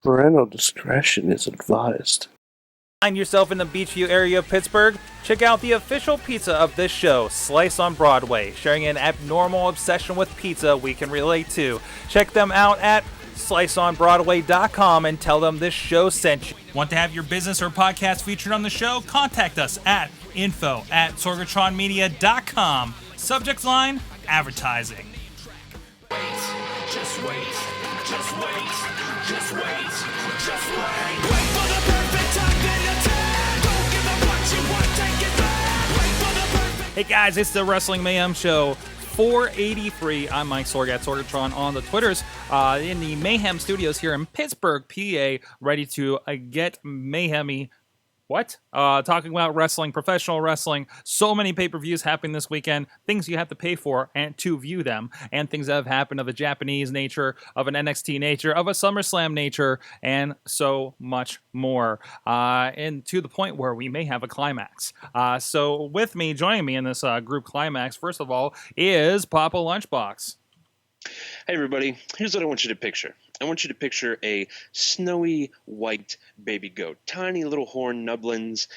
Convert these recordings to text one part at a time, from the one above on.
Parental discretion is advised. Find yourself in the Beachview area of Pittsburgh? Check out the official pizza of this show, Slice on Broadway, sharing an abnormal obsession with pizza we can relate to. Check them out at sliceonbroadway.com and tell them this show sent you. Want to have your business or podcast featured on the show? Contact us at info@sorgatronmedia.com. Subject line, advertising. Just wait, just wait, just wait, just wait. Wait for the perfect time, then attack. Don't give up what you want, take it back. Wait for the perfect. Hey guys, it's the Wrestling Mayhem Show 483. I'm Mike Sorg at Sorgatron on the Twitters, in the Mayhem Studios here in Pittsburgh, PA, ready to get mayhemy. Talking about wrestling, professional wrestling. So many pay-per-views happening this weekend. Things you have to pay for and to view them. And things that have happened of a Japanese nature, of an NXT nature, of a SummerSlam nature, and so much more. And to the point where we may have a climax. So with me, joining me in this group climax, first of all, is Papa Lunchbox. Hey everybody, here's what I want you to picture. I want you to picture a snowy white baby goat. Tiny little horn nublins,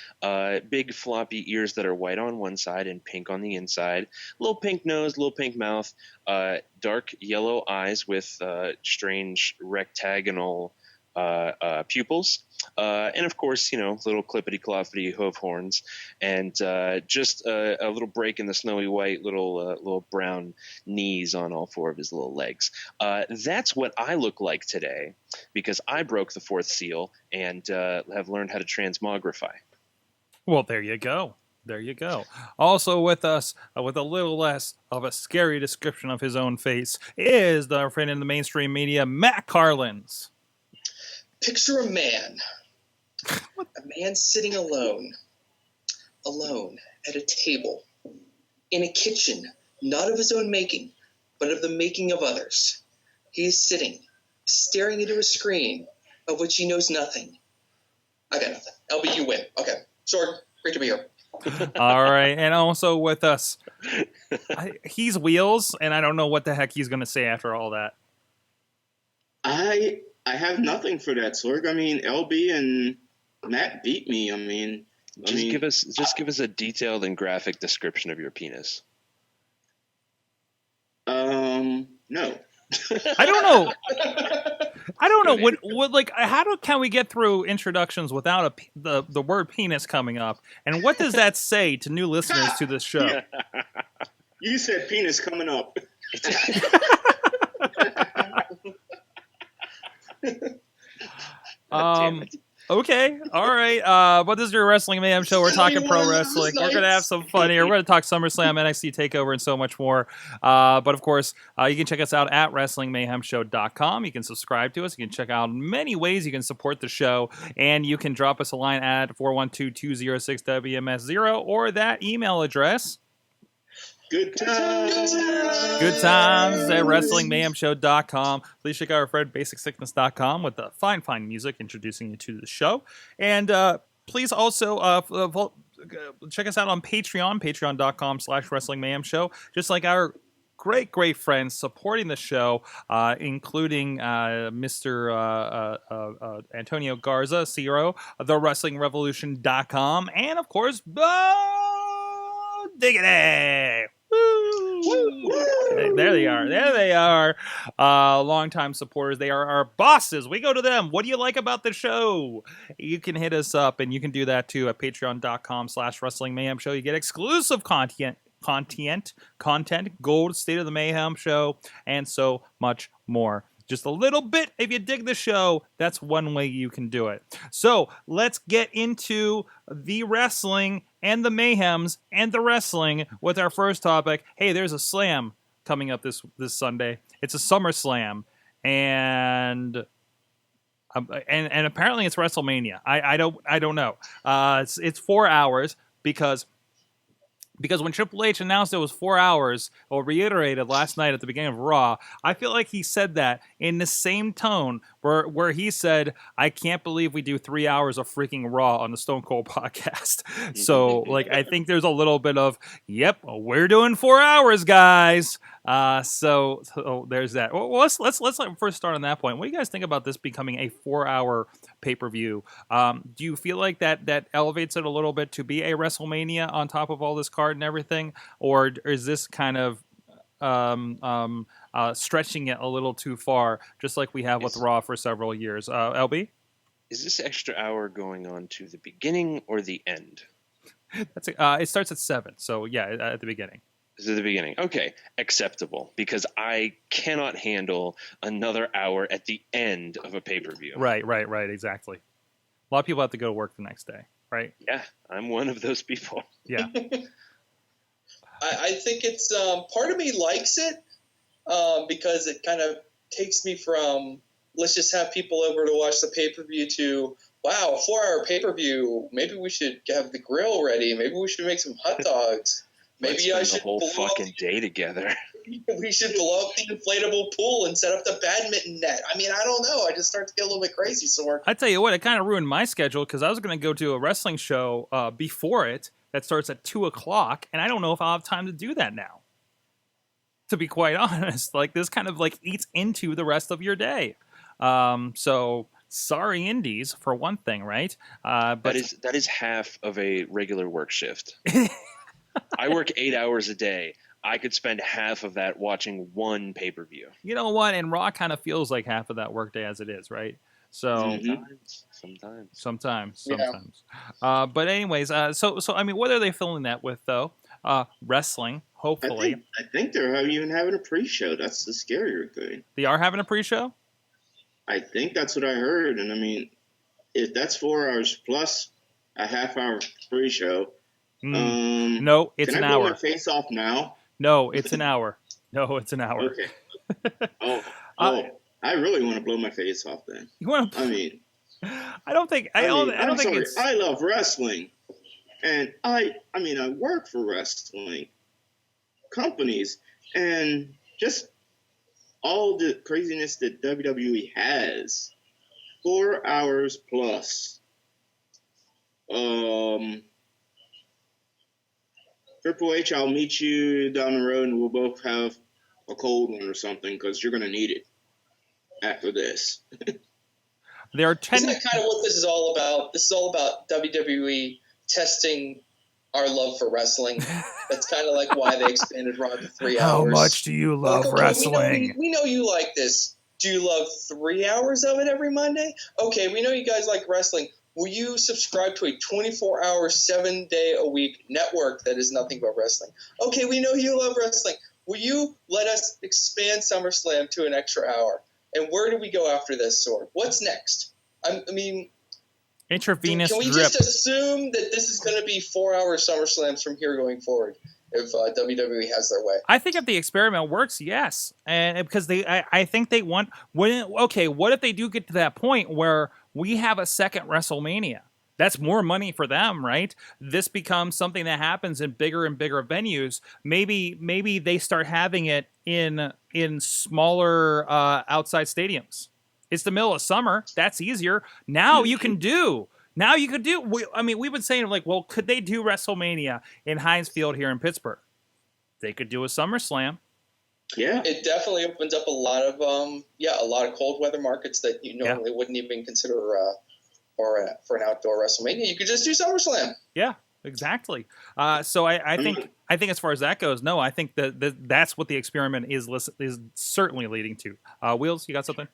big floppy ears that are white on one side and pink on the inside. Little pink nose, little pink mouth, dark yellow eyes with strange rectagonal pupils. And of course, little clippity-cloppity hoof horns, and just a little break in the snowy white, little brown knees on all four of his little legs. That's what I look like today, because I broke the fourth seal and have learned how to transmogrify. Well, there you go. There you go. Also with us, with a little less of a scary description of his own face, is our friend in the mainstream media, Matt Carlins. Picture a man. A man sitting alone at a table, in a kitchen, not of his own making, but of the making of others. He is sitting, staring into a screen of which he knows nothing. I got nothing. LB, you win. Okay. Sorg, great to be here. All right. And also with us, he's Wheels, and I don't know what the heck he's going to say after all that. I have nothing for that, Sorg. I mean, LB and Matt beat me. Give us a detailed and graphic description of your penis. No. I don't know. What how can we get through introductions without the word penis coming up? And what does that say to new listeners to this show? You said penis coming up. Okay, all right. But this is your Wrestling Mayhem Show. We're talking pro wrestling. We're gonna have some fun here. We're gonna talk SummerSlam, NXT Takeover, and so much more. But of course, you can check us out at WrestlingMayhemShow.com. You can subscribe to us. You can check out many ways you can support the show, and you can drop us a line at 412-206-WMS0 or that email address. Good times at WrestlingMayhemShow.com. Please check out our friend BasicSickness.com with the fine music introducing you to the show. And please also check us out on Patreon, patreon.com/WrestlingMayhemShow. Just like our great friends supporting the show, including Mr. Antonio Garza, Ciro, TheWrestlingRevolution.com, and of course, Diggity! Woo! There they are. Longtime supporters. They are our bosses. We go to them. What do you like about the show? You can hit us up, and you can do that too at patreon.com/Wrestling Mayhem Show. You get exclusive content, Gold State of the Mayhem Show, and so much more. Just a little bit. If you dig the show, that's one way you can do it. So let's get into the wrestling and the mayhems and the wrestling with our first topic. Hey, there's a slam coming up this Sunday. It's a SummerSlam, and apparently it's WrestleMania. I don't know. It's 4 hours because when Triple H announced it was 4 hours, or reiterated last night at the beginning of Raw, I feel like he said that in the same tone where he said, "I can't believe we do 3 hours of freaking Raw on the Stone Cold podcast." So, like, I think there's a little bit of, "Yep, we're doing 4 hours, guys." So there's that. Well, let's first start on that point. What do you guys think about this becoming a 4-hour pay-per-view? Do you feel like that elevates it a little bit to be a WrestleMania on top of all this card and everything, or is this kind of stretching it a little too far, just like we have with Raw for several years? LB? Is this extra hour going on to the beginning or the end? It starts at 7, so yeah, at the beginning. Is it the beginning? Okay, acceptable, because I cannot handle another hour at the end of a pay-per-view. Right, exactly. A lot of people have to go to work the next day, right? Yeah, I'm one of those people. Yeah. I think it's part of me likes it because it kind of takes me from let's just have people over to watch the pay-per-view to, wow, a 4-hour pay-per-view. Maybe we should have the grill ready. Maybe we should make some hot dogs. Maybe I should the whole fucking day together. We should blow up the inflatable pool and set up the badminton net. I mean, I don't know. I just start to get a little bit crazy. So I tell you what, it kind of ruined my schedule because I was going to go to a wrestling show before it that starts at 2:00, and I don't know if I'll have time to do that now. To be quite honest, like this kind of like eats into the rest of your day. So sorry, indies for one thing, right? But that is half of a regular work shift. I work 8 hours a day. I could spend half of that watching one pay-per-view. You know what? And Raw kind of feels like half of that workday as it is, right? So sometimes. Yeah. But anyways, so I mean, what are they filling that with though? Wrestling, hopefully. I think they're even having a pre-show. That's the scarier thing. They are having a pre-show? I think that's what I heard. And I mean, if that's 4 hours plus a half-hour pre-show. No, it's an hour. Can I blow my face off now? No, it's an hour. No, it's an hour. Okay. I really want to blow my face off then. You want to? I mean, I don't think it's. I love wrestling, and I work for wrestling companies, and just all the craziness that WWE has. 4 hours plus. Triple H, I'll meet you down the road and we'll both have a cold one or something because you're going to need it after this. There are 10. Isn't that kind of what this is all about? This is all about WWE testing our love for wrestling. That's kind of like why they expanded Raw to 3 hours. How much do you love wrestling? We know you like this. Do you love 3 hours of it every Monday? Okay, we know you guys like wrestling. Will you subscribe to a 24-hour, 7-day-a-week network that is nothing but wrestling? Okay, we know you love wrestling. Will you let us expand SummerSlam to an extra hour? And where do we go after this, Sword? What's next? I mean, intravenous can we drip. just assume that this is going to be 4-hour SummerSlams from here going forward if WWE has their way? I think if the experiment works, yes. And because I think they want. What if they do get to that point where we have a second WrestleMania? That's more money for them, right? This becomes something that happens in bigger and bigger venues. Maybe they start having it in smaller outside stadiums. It's the middle of summer. That's easier. Now you can do. We've been saying like, well, could they do WrestleMania in Heinz Field here in Pittsburgh? They could do a SummerSlam. Yeah, it definitely opens up a lot of cold weather markets that you normally wouldn't even consider for an outdoor WrestleMania. You could just do SummerSlam. Yeah, exactly. So I think as far as that goes, no, I think that's what the experiment is certainly leading to. Wheels, you got something?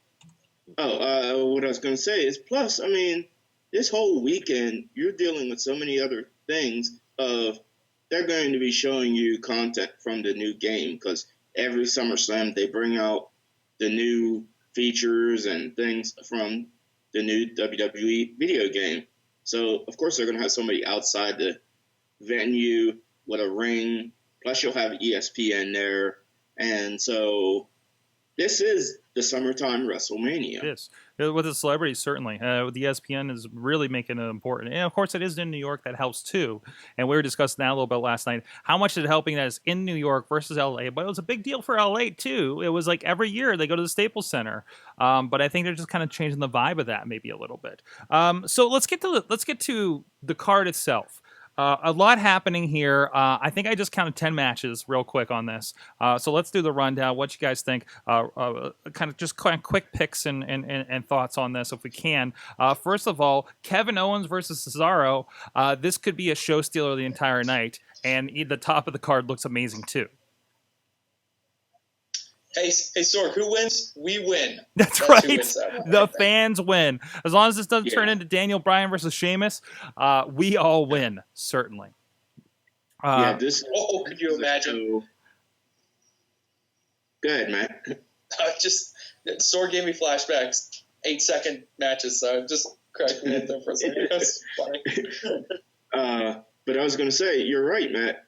What I was going to say is, plus, I mean, this whole weekend you're dealing with so many other things. They're going to be showing you content from the new game because every SummerSlam they bring out the new features and things from the new WWE video game. So, of course, they're going to have somebody outside the venue with a ring. Plus, you'll have ESPN there. And so this is the summertime WrestleMania. It is. With the celebrities, certainly. With the ESPN is really making it important. And, of course, it is in New York. That helps, too. And we were discussing that a little bit last night. How much is it helping that it's in New York versus L.A.? But it was a big deal for L.A., too. It was like every year they go to the Staples Center. But I think they're just kind of changing the vibe of that maybe a little bit. So let's get to the card itself. A lot happening here. I think I just counted 10 matches real quick on this. So let's do the rundown. What you guys think? Kind of quick picks and thoughts on this if we can. First of all, Kevin Owens versus Cesaro. This could be a show stealer the entire night. And the top of the card looks amazing too. Hey, Sorg, who wins? We win. That's right. The right fans win. As long as this doesn't turn into Daniel Bryan versus Sheamus, we all win, certainly. This. Oh, could you imagine? Go ahead, Matt. Sorg gave me flashbacks. 8-second matches, so just cracked me up there for a second. That's funny. But I was going to say, you're right, Matt.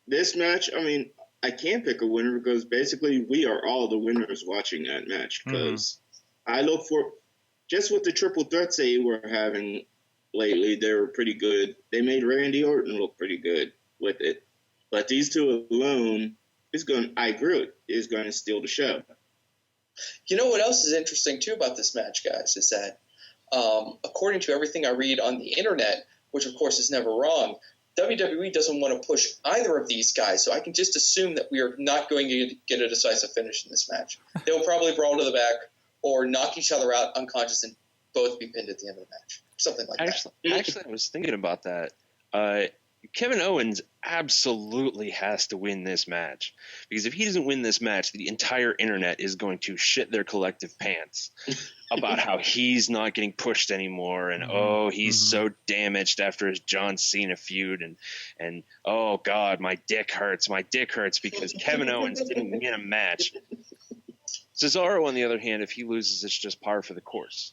This match, I mean, I can't pick a winner because basically we are all the winners watching that match. Because I look for just what the triple threats they were having lately, they were pretty good. They made Randy Orton look pretty good with it. But these two alone is going to steal the show. You know what else is interesting too about this match, guys, is that according to everything I read on the internet, which of course is never wrong, WWE doesn't want to push either of these guys, so I can just assume that we are not going to get a decisive finish in this match. They'll probably brawl to the back or knock each other out unconscious and both be pinned at the end of the match. Something like that. Actually, I was thinking about that. Kevin Owens absolutely has to win this match, because if he doesn't win this match, the entire internet is going to shit their collective pants about how he's not getting pushed anymore, and he's so damaged after his John Cena feud, and oh god, my dick hurts because Kevin Owens didn't win a match. Cesaro, on the other hand, if he loses, it's just par for the course.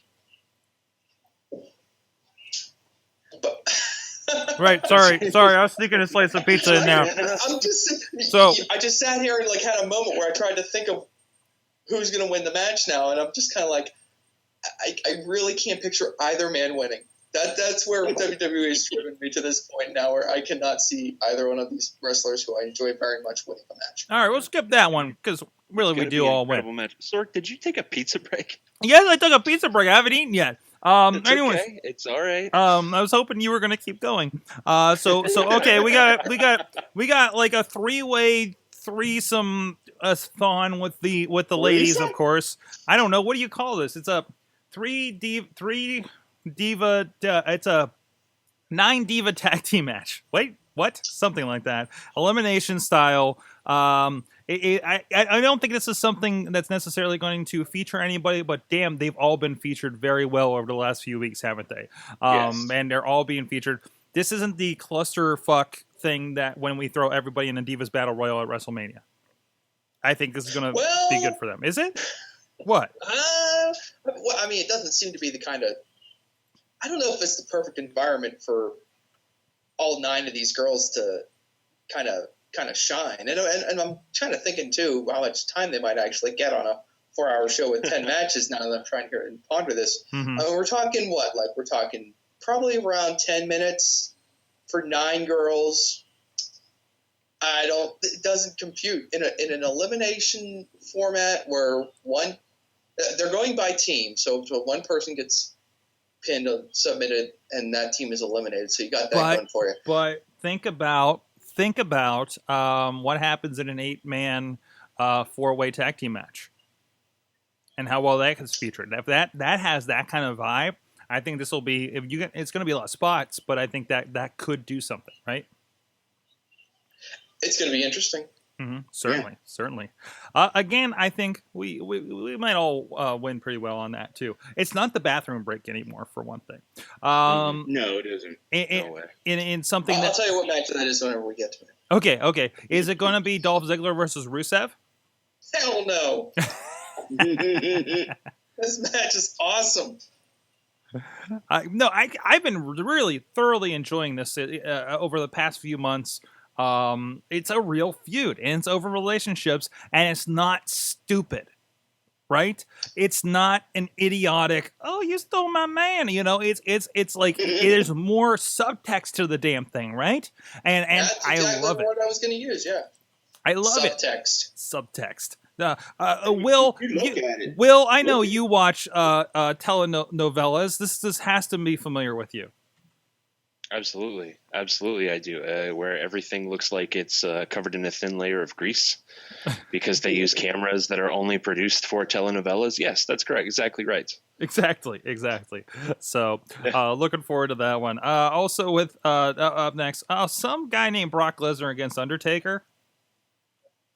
Right, sorry. I was sneaking a slice of pizza in there. I just sat here and had a moment where I tried to think of who's going to win the match now, and I'm just kind of like, I really can't picture either man winning. That's where WWE has driven me to this point now, where I cannot see either one of these wrestlers who I enjoy very much winning a match. All right, we'll skip that one because really we do all win. Match. Sorg, did you take a pizza break? Yes, I took a pizza break. I haven't eaten yet. Anyways, okay. It's all right. I was hoping you were gonna keep going. So okay, we got like a three-way threesome thon with the ladies, of course. I don't know, what do you call this? It's a 9 diva tag team match. Wait, what? Something like that. Elimination style. I don't think this is something that's necessarily going to feature anybody, but damn, they've all been featured very well over the last few weeks, haven't they? Yes. And they're all being featured. This isn't the clusterfuck thing that when we throw everybody in a Divas Battle Royal at WrestleMania. I think this is going to be good for them. Is it? What? Well, I mean, it doesn't seem to be the kind of... I don't know if it's the perfect environment for all 9 of these girls to kind of shine. And I'm kind of thinking, too, how much time they might actually get on a 4-hour show with 10 matches now that I'm trying to ponder this. We're talking what? Like, we're talking probably around 10 minutes for 9 girls. It doesn't compute. In an elimination format where they're going by team, so one person gets pinned or submitted, and that team is eliminated. So you got that going for you. But think about what happens in an 8-man 4-way tag team match, and how well that gets featured. If that has that kind of vibe, I think this will be. It's going to be a lot of spots, but I think that could do something, right? It's going to be interesting. Certainly. Again, I think we might all win pretty well on that too. It's not the bathroom break anymore, for one thing. No, it isn't. No way. In something I'll tell you what match that is whenever we get to it. Okay. Is it going to be Dolph Ziggler versus Rusev? Hell no. This match is awesome. I've been really thoroughly enjoying this over the past few months. It's a real feud, and it's over relationships, and it's not stupid. right? It's not an idiotic, oh, you stole my man. It's like there's more subtext to the damn thing, right? And That's exactly I love the it. word I was going to use. Yeah, I love it. subtext. Will, You look at it. Will, I know Look at you watch telenovelas. This has to be familiar with you. Absolutely, I do. Where everything looks like it's covered in a thin layer of grease because they use cameras that are only produced for telenovelas. Yes, that's correct. Exactly right. Exactly. So, looking forward to that one. Also, with up next, some guy named Brock Lesnar against Undertaker,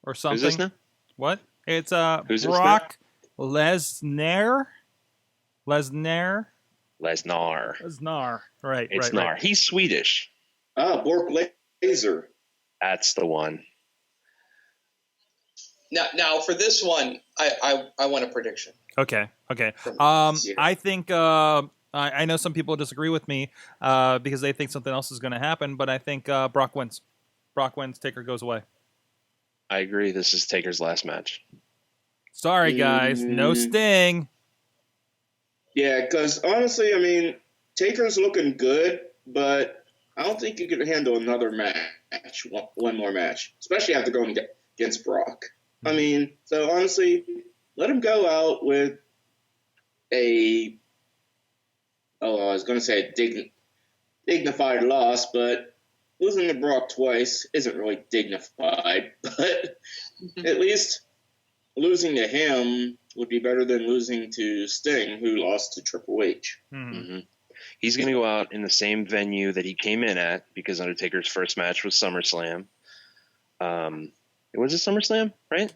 or something. Who's this now? What? It's Who's this Brock Lesnar. Lesnar. Right. It's right, Nar. right. He's Swedish. Bork Laser. That's the one. Now for this one, I want a prediction. Okay. From I think I know some people disagree with me because they think something else is going to happen, but I think Brock wins. Taker goes away. I agree. This is Taker's last match. Sorry, guys. No Sting. Yeah, because honestly, I mean, Taker's looking good, but I don't think you could handle another match, one more match, especially after going against Brock. I mean, so honestly, let him go out with I was going to say a dignified loss, but losing to Brock twice isn't really dignified, but at least losing to him would be better than losing to Sting, who lost to Triple H. Mm-hmm. He's going to go out in the same venue that he came in at because Undertaker's first match was SummerSlam. Was it SummerSlam, right?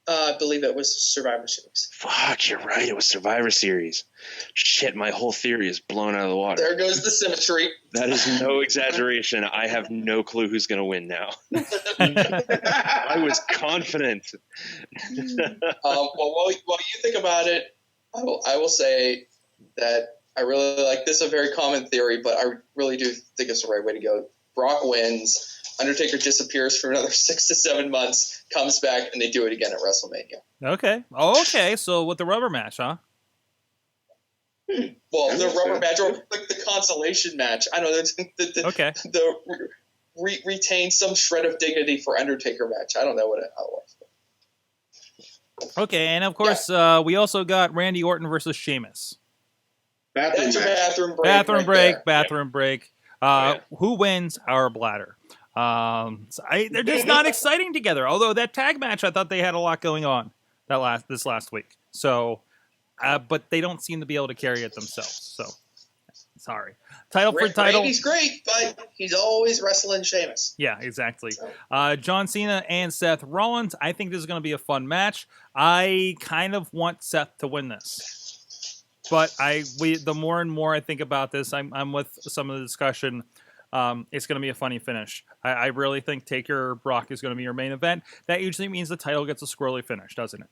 I believe it was Survivor Series. Fuck, you're right. It was Survivor Series. Shit, my whole theory is blown out of the water. There goes the symmetry. That is no exaggeration. I have no clue who's going to win now. I was confident. Well, while you think about it, I will say that I really like this. Is a very common theory, but I really do think it's the right way to go. Brock wins. Undertaker disappears for another 6 to 7 months, comes back, and they do it again at WrestleMania. Okay. So with the rubber match, huh? Well, the rubber match or like the consolation match. I don't know. Okay. Retain some shred of dignity for Undertaker match. I don't know how it works. Okay, and of course, we also got Randy Orton versus Sheamus. That's a bathroom break. Bathroom break. Who wins? Our bladder. They're just not exciting together. Although that tag match, I thought they had a lot going on this last week. So, but they don't seem to be able to carry it themselves. So, sorry. Title. Randy's great, but he's always wrestling Sheamus. Yeah, exactly. John Cena and Seth Rollins. I think this is going to be a fun match. I kind of want Seth to win this, but the more and more I think about this, I'm with some of the discussion. It's going to be a funny finish. I really think Taker Brock is going to be your main event. That usually means the title gets a squirrely finish, doesn't it?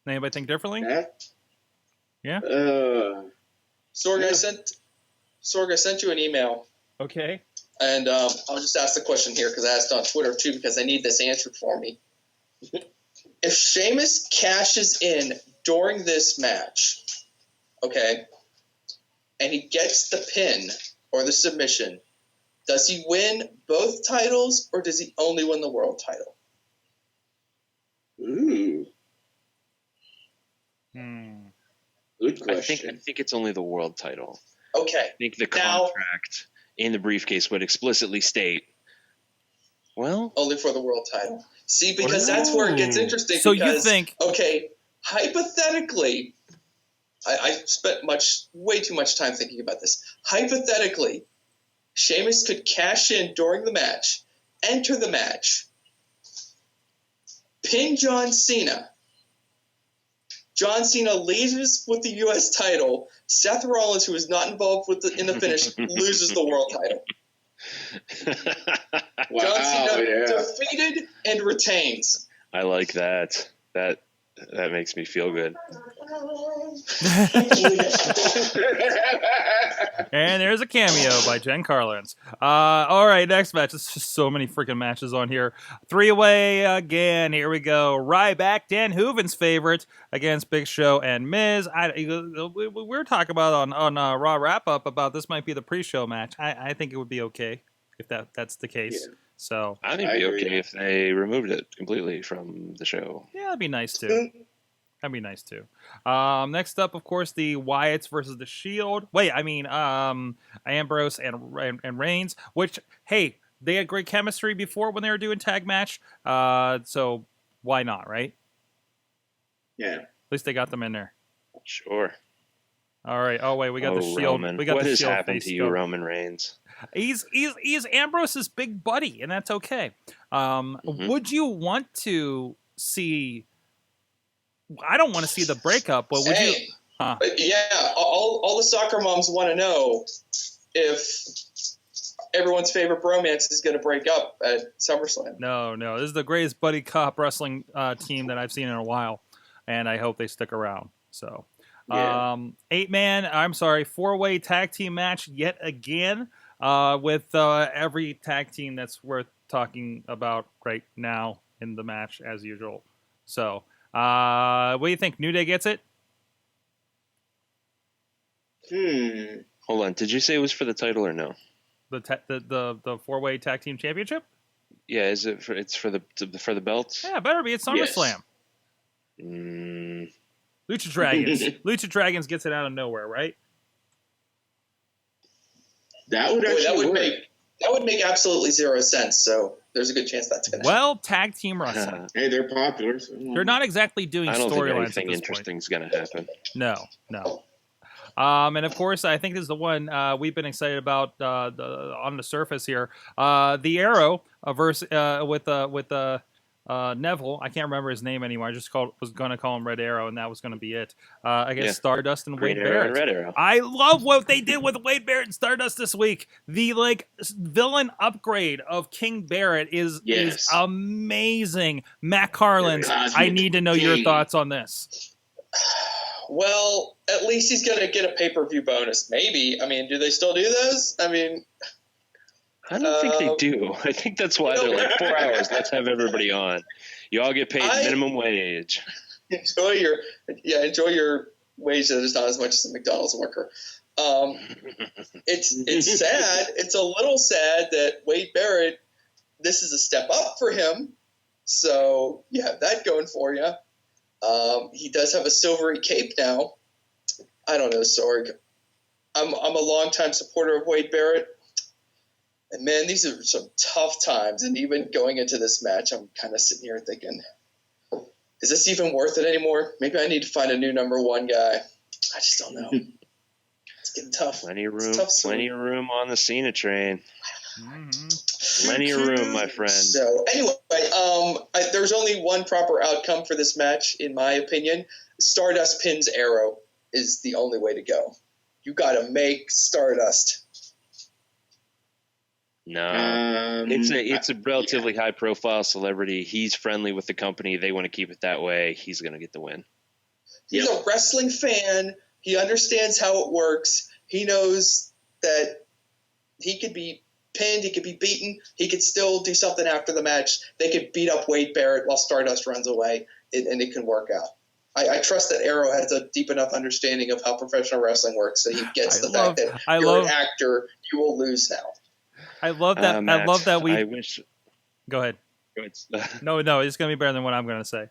Anybody think differently? Yeah. Sorg, I sent you an email. Okay. And I'll just ask the question here because I asked on Twitter too because I need this answered for me. If Sheamus cashes in during this match, okay, and he gets the pin or the submission, does he win both titles or does he only win the world title? Ooh. Good question. I think it's only the world title. Okay. I think the contract in the briefcase would explicitly state, well, only for the world title. See, because that's where it gets interesting. So because, you think? Okay, hypothetically, I spent way too much time thinking about this. Hypothetically, Sheamus could cash in during the match, enter the match, pin John Cena. John Cena leaves with the U.S. title. Seth Rollins, who is not involved in the finish, loses the world title. Wow, John Cena yeah. defeated and retains. I like that. That makes me feel good. And there's a cameo by Jen Carlins. All right, next match. There's just so many freaking matches on here. 3-way again. Here we go. Ryback, Dan Hooven's favorite, against Big Show and Miz. We were talking about on Raw Wrap-Up about this might be the pre-show match. I think it would be okay if that's the case. Yeah. So I think it'd be okay if they removed it completely from the show. yeah, that'd be nice too. That'd be nice too. Next up, of course, the Wyatts versus the Shield. Ambrose and Reigns. Which, hey, they had great chemistry before when they were doing tag match. So why not, right? Yeah. At least they got them in there. Sure. All right. Oh wait, we got the Shield. Roman. We got what the has Shield happened face to you, going. Roman Reigns? He's Ambrose's big buddy, and that's okay. Would you want to see? I don't want to see the breakup, but would you? Yeah, all the soccer moms want to know if everyone's favorite bromance is going to break up at SummerSlam. No. This is the greatest buddy cop wrestling team that I've seen in a while, and I hope they stick around. So, Yeah. 4-way tag team match yet again with every tag team that's worth talking about right now in the match as usual. So, what do you think? New Day gets it? Hold on. Did you say it was for the title or no? The 4-way tag team championship? Yeah, is it? It's for the belt? Yeah, better be at SummerSlam. Mm, Lucha Dragons. Lucha Dragons gets it out of nowhere, right? That would actually work. That would make absolutely zero sense. So there's a good chance that's going to happen. Well, tag team wrestling. Hey, they're popular. So They're not exactly doing I don't think storylines at anything this interesting is going to happen. point. No. And of course, I think this is the one we've been excited about on the surface here. The Arrow versus with Neville. I can't remember his name anymore. I just was going to call him Red Arrow, and that was going to be it. Against Stardust and Wade Green Arrow Barrett. and Red Arrow. I love what they did with Wade Barrett and Stardust this week. The villain upgrade of King Barrett is amazing. Matt Carlins, I need to know your thoughts on this. Well, at least he's going to get a pay-per-view bonus. Maybe. I mean, do they still do those? I mean, I don't think they do. I think that's why they're like 4 hours. Let's have everybody on. You all get paid minimum wage. Enjoy your wage that is not as much as a McDonald's worker. It's sad. It's a little sad that Wade Barrett, this is a step up for him. So you have that going for you. He does have a silvery cape now. I don't know, Sorg. I'm a longtime supporter of Wade Barrett. And man, these are some tough times. And even going into this match, I'm kind of sitting here thinking, is this even worth it anymore? Maybe I need to find a new number one guy. I just don't know. It's getting tough. Plenty of room on the Cena train. Plenty of room, my friend. So anyway, there's only one proper outcome for this match, in my opinion. Stardust pins Arrow is the only way to go. You got to make Stardust. No, it's a relatively high profile celebrity. He's friendly with the company. They want to keep it that way. He's going to get the win. He's a wrestling fan. He understands how it works. He knows that he could be pinned, he could be beaten, he could still do something after the match. They could beat up Wade Barrett while Stardust runs away, and it can work out. I trust that Arrow has a deep enough understanding of how professional wrestling works that he gets fact that you're an actor, you will lose now. I love that. Matt, I love that we. I wish. Go ahead. No, it's going to be better than what I'm going to say.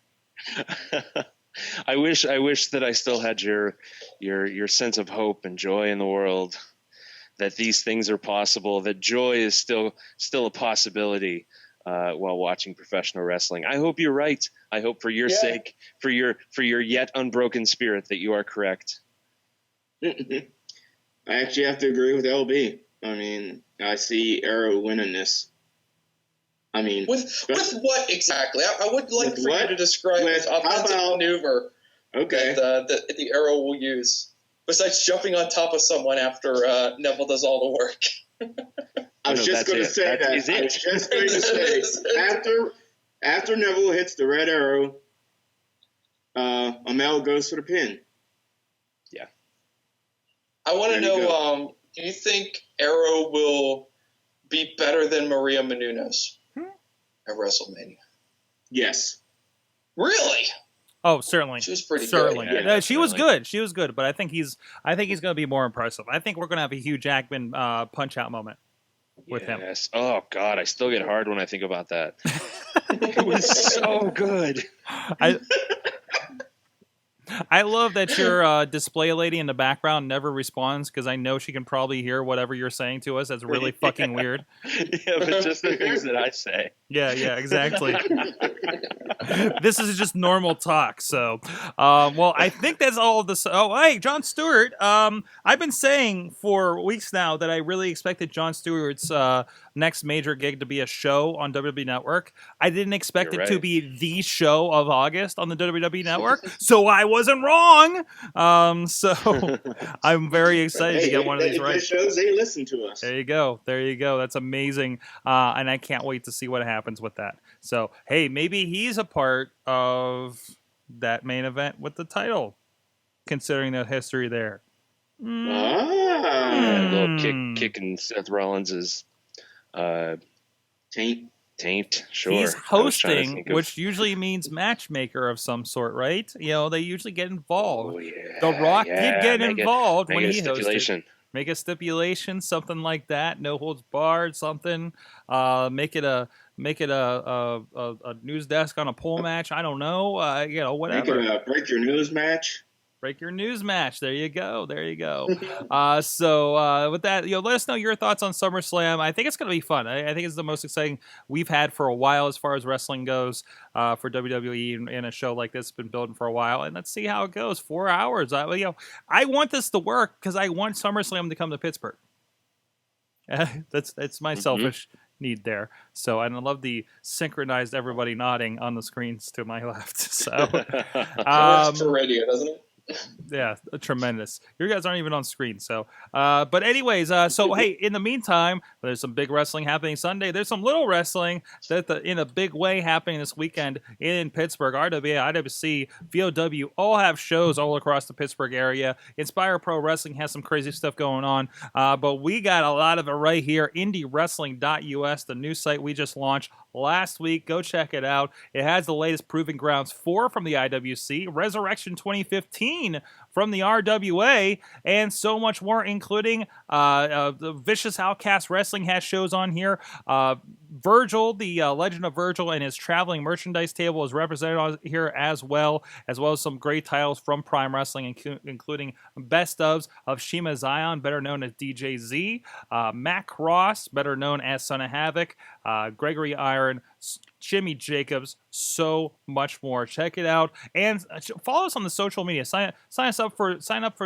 I wish that I still had your sense of hope and joy in the world, that these things are possible, that joy is still a possibility while watching professional wrestling. I hope you're right. I hope for your sake, for your yet unbroken spirit, that you are correct. I actually have to agree with LB. I mean, I see Arrow winning this. I mean, with what exactly? I would like for you to describe this offensive maneuver that the Arrow will use, besides jumping on top of someone after Neville does all the work. I was just going to say that. I was just going to say after Neville hits the Red Arrow, Amel goes for the pin. I want to There you know, do you think Arrow will be better than Maria Menounos at WrestleMania? Yes. Really? Oh, certainly. She was pretty certainly. good. Yeah, She was definitely. good. She was good, but I think he's going to be more impressive. I think we're going to have a Hugh Jackman punch out moment with him. Yes. Oh God, I still get hard when I think about that. It was so good. I love that your display lady in the background never responds because I know she can probably hear whatever you're saying to us. That's really fucking weird. Yeah, but just the things that I say. Yeah, exactly. This is just normal talk. So, well, I think that's all of this. Oh, hey, Jon Stewart. I've been saying for weeks now that I really expected Jon Stewart's next major gig to be a show on WWE Network. I didn't expect You're it to right. be the show of August on the WWE Network, so I wasn't wrong. So I'm very excited to get one of these It right. just shows they listen to us. There you go. That's amazing. And I can't wait to see what happens with that. So, hey, maybe he's a part of that main event with the title, considering the history there. Yeah, a little Hmm. kicking Seth Rollins' Taint. taint. Sure. He's I was trying to hosting, think of- which usually means matchmaker of some sort, right? You know, they usually get involved. Oh, yeah, The Rock yeah, did get make it- involved make when it he a hosted. stipulation. Make a stipulation, something like that. No holds barred, something. Make it a news desk on a pole match. I don't know. Whatever. Make it a break your news match. Break your news match. There you go. So with that, let us know your thoughts on SummerSlam. I think it's going to be fun. I think it's the most exciting we've had for a while as far as wrestling goes for WWE in a show like this. It's been building for a while, and let's see how it goes. 4 hours. I want this to work because I want SummerSlam to come to Pittsburgh. That's my selfish need there. So, and I love the synchronized everybody nodding on the screens to my left. So, Works for radio, doesn't it? yeah, tremendous. You guys aren't even on screen. So, but anyways, so hey, in the meantime, there's some big wrestling happening Sunday. There's some little wrestling that in a big way happening this weekend in Pittsburgh. RWA, IWC, VOW all have shows all across the Pittsburgh area. Inspire Pro Wrestling has some crazy stuff going on, but we got a lot of it right here. IndieWrestling.us, the new site we just launched last week. Go check it out. It has the latest Proving Grounds 4 from the IWC, Resurrection 2015 from the RWA, and so much more, including the Vicious Outcast Wrestling has shows on here. Virgil, the Legend of Virgil, and his traveling merchandise table is represented on here as well as some great titles from Prime Wrestling, including Best of Shima Zion, better known as DJ Z, Matt Cross, better known as Son of Havoc, Gregory Iron, Jimmy Jacobs, so much more. Check it out and follow us on the social media. Sign up for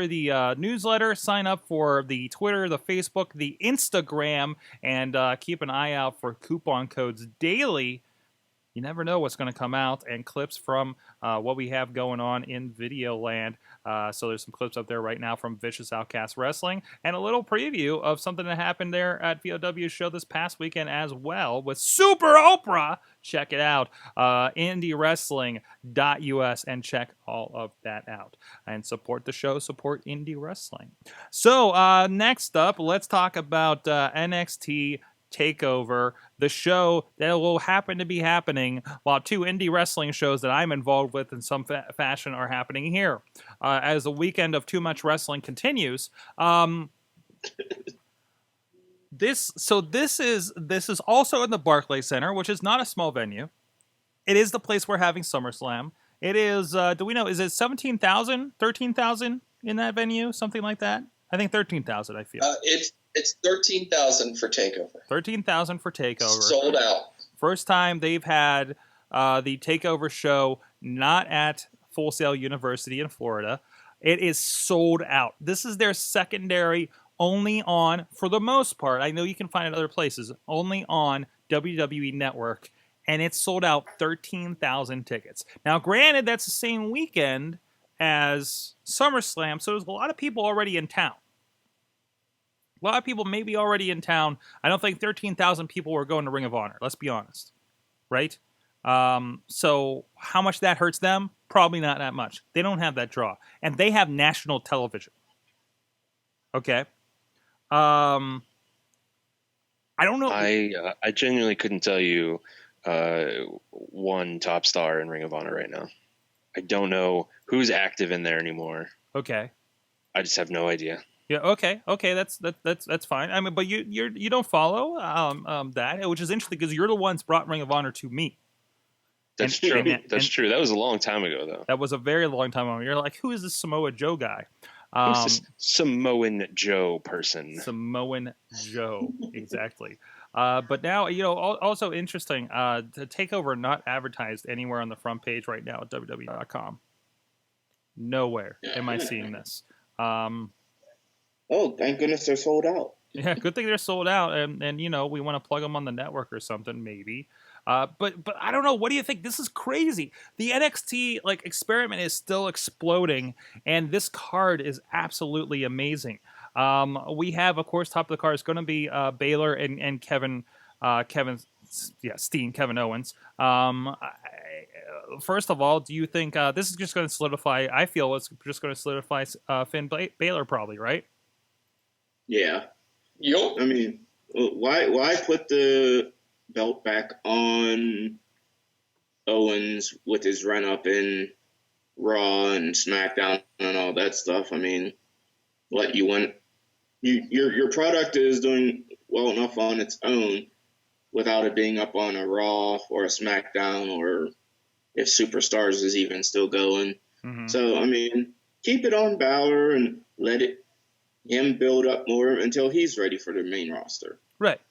the newsletter. Sign up for the Twitter, the Facebook, the Instagram, and keep an eye out for coupon codes daily. You never know what's going to come out, and clips from what we have going on in video land. So there's some clips up there right now from Vicious Outcast Wrestling, and a little preview of something that happened there at VOW's show this past weekend as well with Super Oprah. Check it out, IndieWrestling.us, and check all of that out. And support the show, support indie wrestling. So next up, let's talk about NXT Takeover, the show that will happen to be happening while two indie wrestling shows that I'm involved with in some fashion are happening here. As the weekend of Too Much Wrestling continues, this is also in the Barclays Center, which is not a small venue. It is the place we're having SummerSlam. It is, do we know, is it 17,000, 13,000 in that venue? Something like that? I think 13,000, I feel. It's 13,000 for Takeover. 13,000 for Takeover. Sold out. First time they've had the Takeover show not at Full Sail University in Florida. It is sold out. This is their secondary, only on, for the most part, I know you can find it other places, only on WWE Network, and it's sold out 13,000 tickets. Now, granted, that's the same weekend as SummerSlam, so there's a lot of people already in town. A lot of people may be already in town. I don't think 13,000 people were going to Ring of Honor. Let's be honest, right? So how much that hurts them, Probably not that much. They don't have that draw, and they have national television. Okay. I don't know. I genuinely couldn't tell you one top star in Ring of Honor right now. I don't know who's active in there anymore. Okay. I just have no idea. Yeah. Okay. That's fine. I mean, but you don't follow that, which is interesting because you're the ones brought Ring of Honor to me. That's And- true. and- That's and- true. That was a long time ago, though. That was a very long time ago. You're like, who is this Samoa Joe guy? Who's this Samoan Joe person? Samoan Joe, exactly. But now, also interesting, the Takeover not advertised anywhere on the front page right now at WWE.com. Nowhere am I seeing this. Oh, thank goodness they're sold out. Yeah, good thing they're sold out, and we want to plug them on the network or something, maybe. But I don't know. What do you think? This is crazy. The NXT experiment is still exploding, and this card is absolutely amazing. We have, of course, top of the card is going to be Baylor and Kevin Owens. First of all, do you think this is just going to solidify? I feel it's just going to solidify Finn Baylor, probably, right? Yeah. Yup. I mean, why put the belt back on Owens with his run up in Raw and SmackDown and all that stuff? I mean, what you want? Your product is doing well enough on its own without it being up on a Raw or a SmackDown, or if Superstars is even still going. Mm-hmm. So, I mean, keep it on Balor and let him build up more until he's ready for the main roster. Right.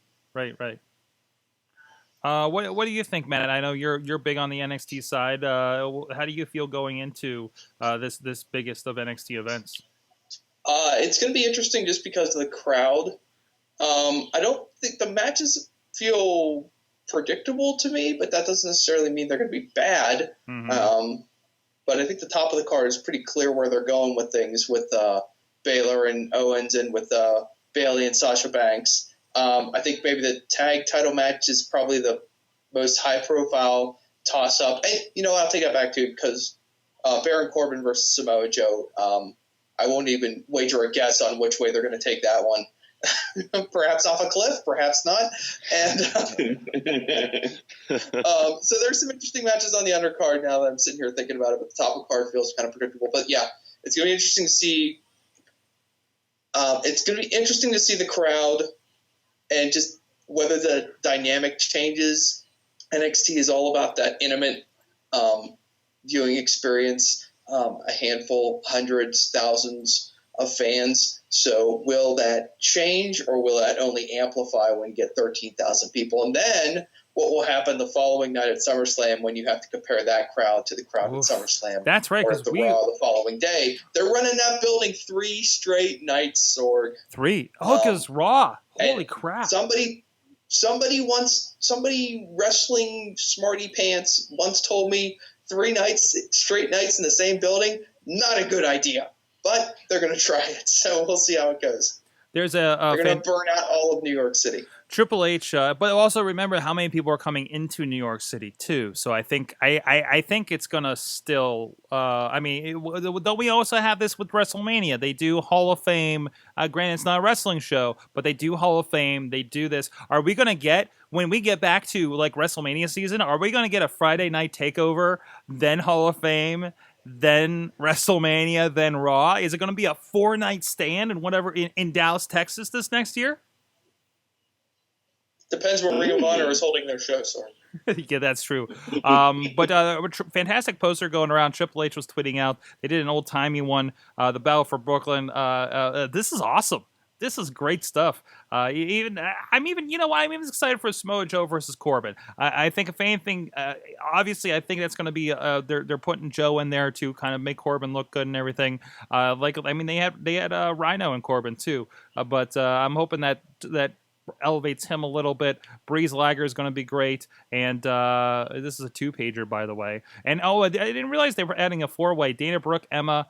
What do you think, Matt? I know you're big on the NXT side. How do you feel going into this biggest of NXT events? It's going to be interesting just because of the crowd. I don't think the matches feel predictable to me, but that doesn't necessarily mean they're going to be bad. Mm-hmm. But I think the top of the card is pretty clear where they're going with things with Baylor and Owens and with Bayley and Sasha Banks. I think maybe the tag title match is probably the most high-profile toss-up. And, I'll take that back, too, because Baron Corbin versus Samoa Joe, I won't even wager a guess on which way they're going to take that one. Perhaps off a cliff, perhaps not. And so there's some interesting matches on the undercard now that I'm sitting here thinking about it, but the top of the card feels kind of predictable. But, yeah, it's going to be interesting to see. It's going to be interesting to see the crowd and just whether the dynamic changes. NXT is all about that intimate viewing experience, a handful, hundreds, thousands of fans. So will that change, or will that only amplify when you get 13,000 people? And then what will happen the following night at SummerSlam when you have to compare that crowd to the crowd at SummerSlam? That's right, or at the Raw the following day. They're running that building 3 straight nights, Sorg. 3. Oh, because Raw. Holy crap. Somebody wrestling smarty pants once told me 3 straight nights in the same building, not a good idea. But they're going to try it, so we'll see how it goes. They're going to burn out all of New York City. Triple H, but also remember how many people are coming into New York City too. So I think it's gonna still. Don't we also have this with WrestleMania? They do Hall of Fame. Granted, it's not a wrestling show, but they do Hall of Fame. They do this. Are we gonna get, when we get back to WrestleMania season? Are we gonna get a Friday night takeover, then Hall of Fame, then WrestleMania, then Raw? Is it going to be a 4-night stand and whatever in Dallas, Texas this next year? Depends where Ring of Honor is holding their show, sorry. Yeah, that's true. But fantastic poster going around. Triple H was tweeting out. They did an old-timey one, the Battle for Brooklyn. This is awesome. This is great stuff. I'm even excited for Samoa Joe versus Corbin. I think if anything, obviously, I think that's going to be they're putting Joe in there to kind of make Corbin look good and everything. They had Rhino and Corbin too, but I'm hoping that elevates him a little bit. Breeze Lager is going to be great, and this is a 2-pager, by the way. And I didn't realize they were adding a 4-way: Dana Brooke, Emma,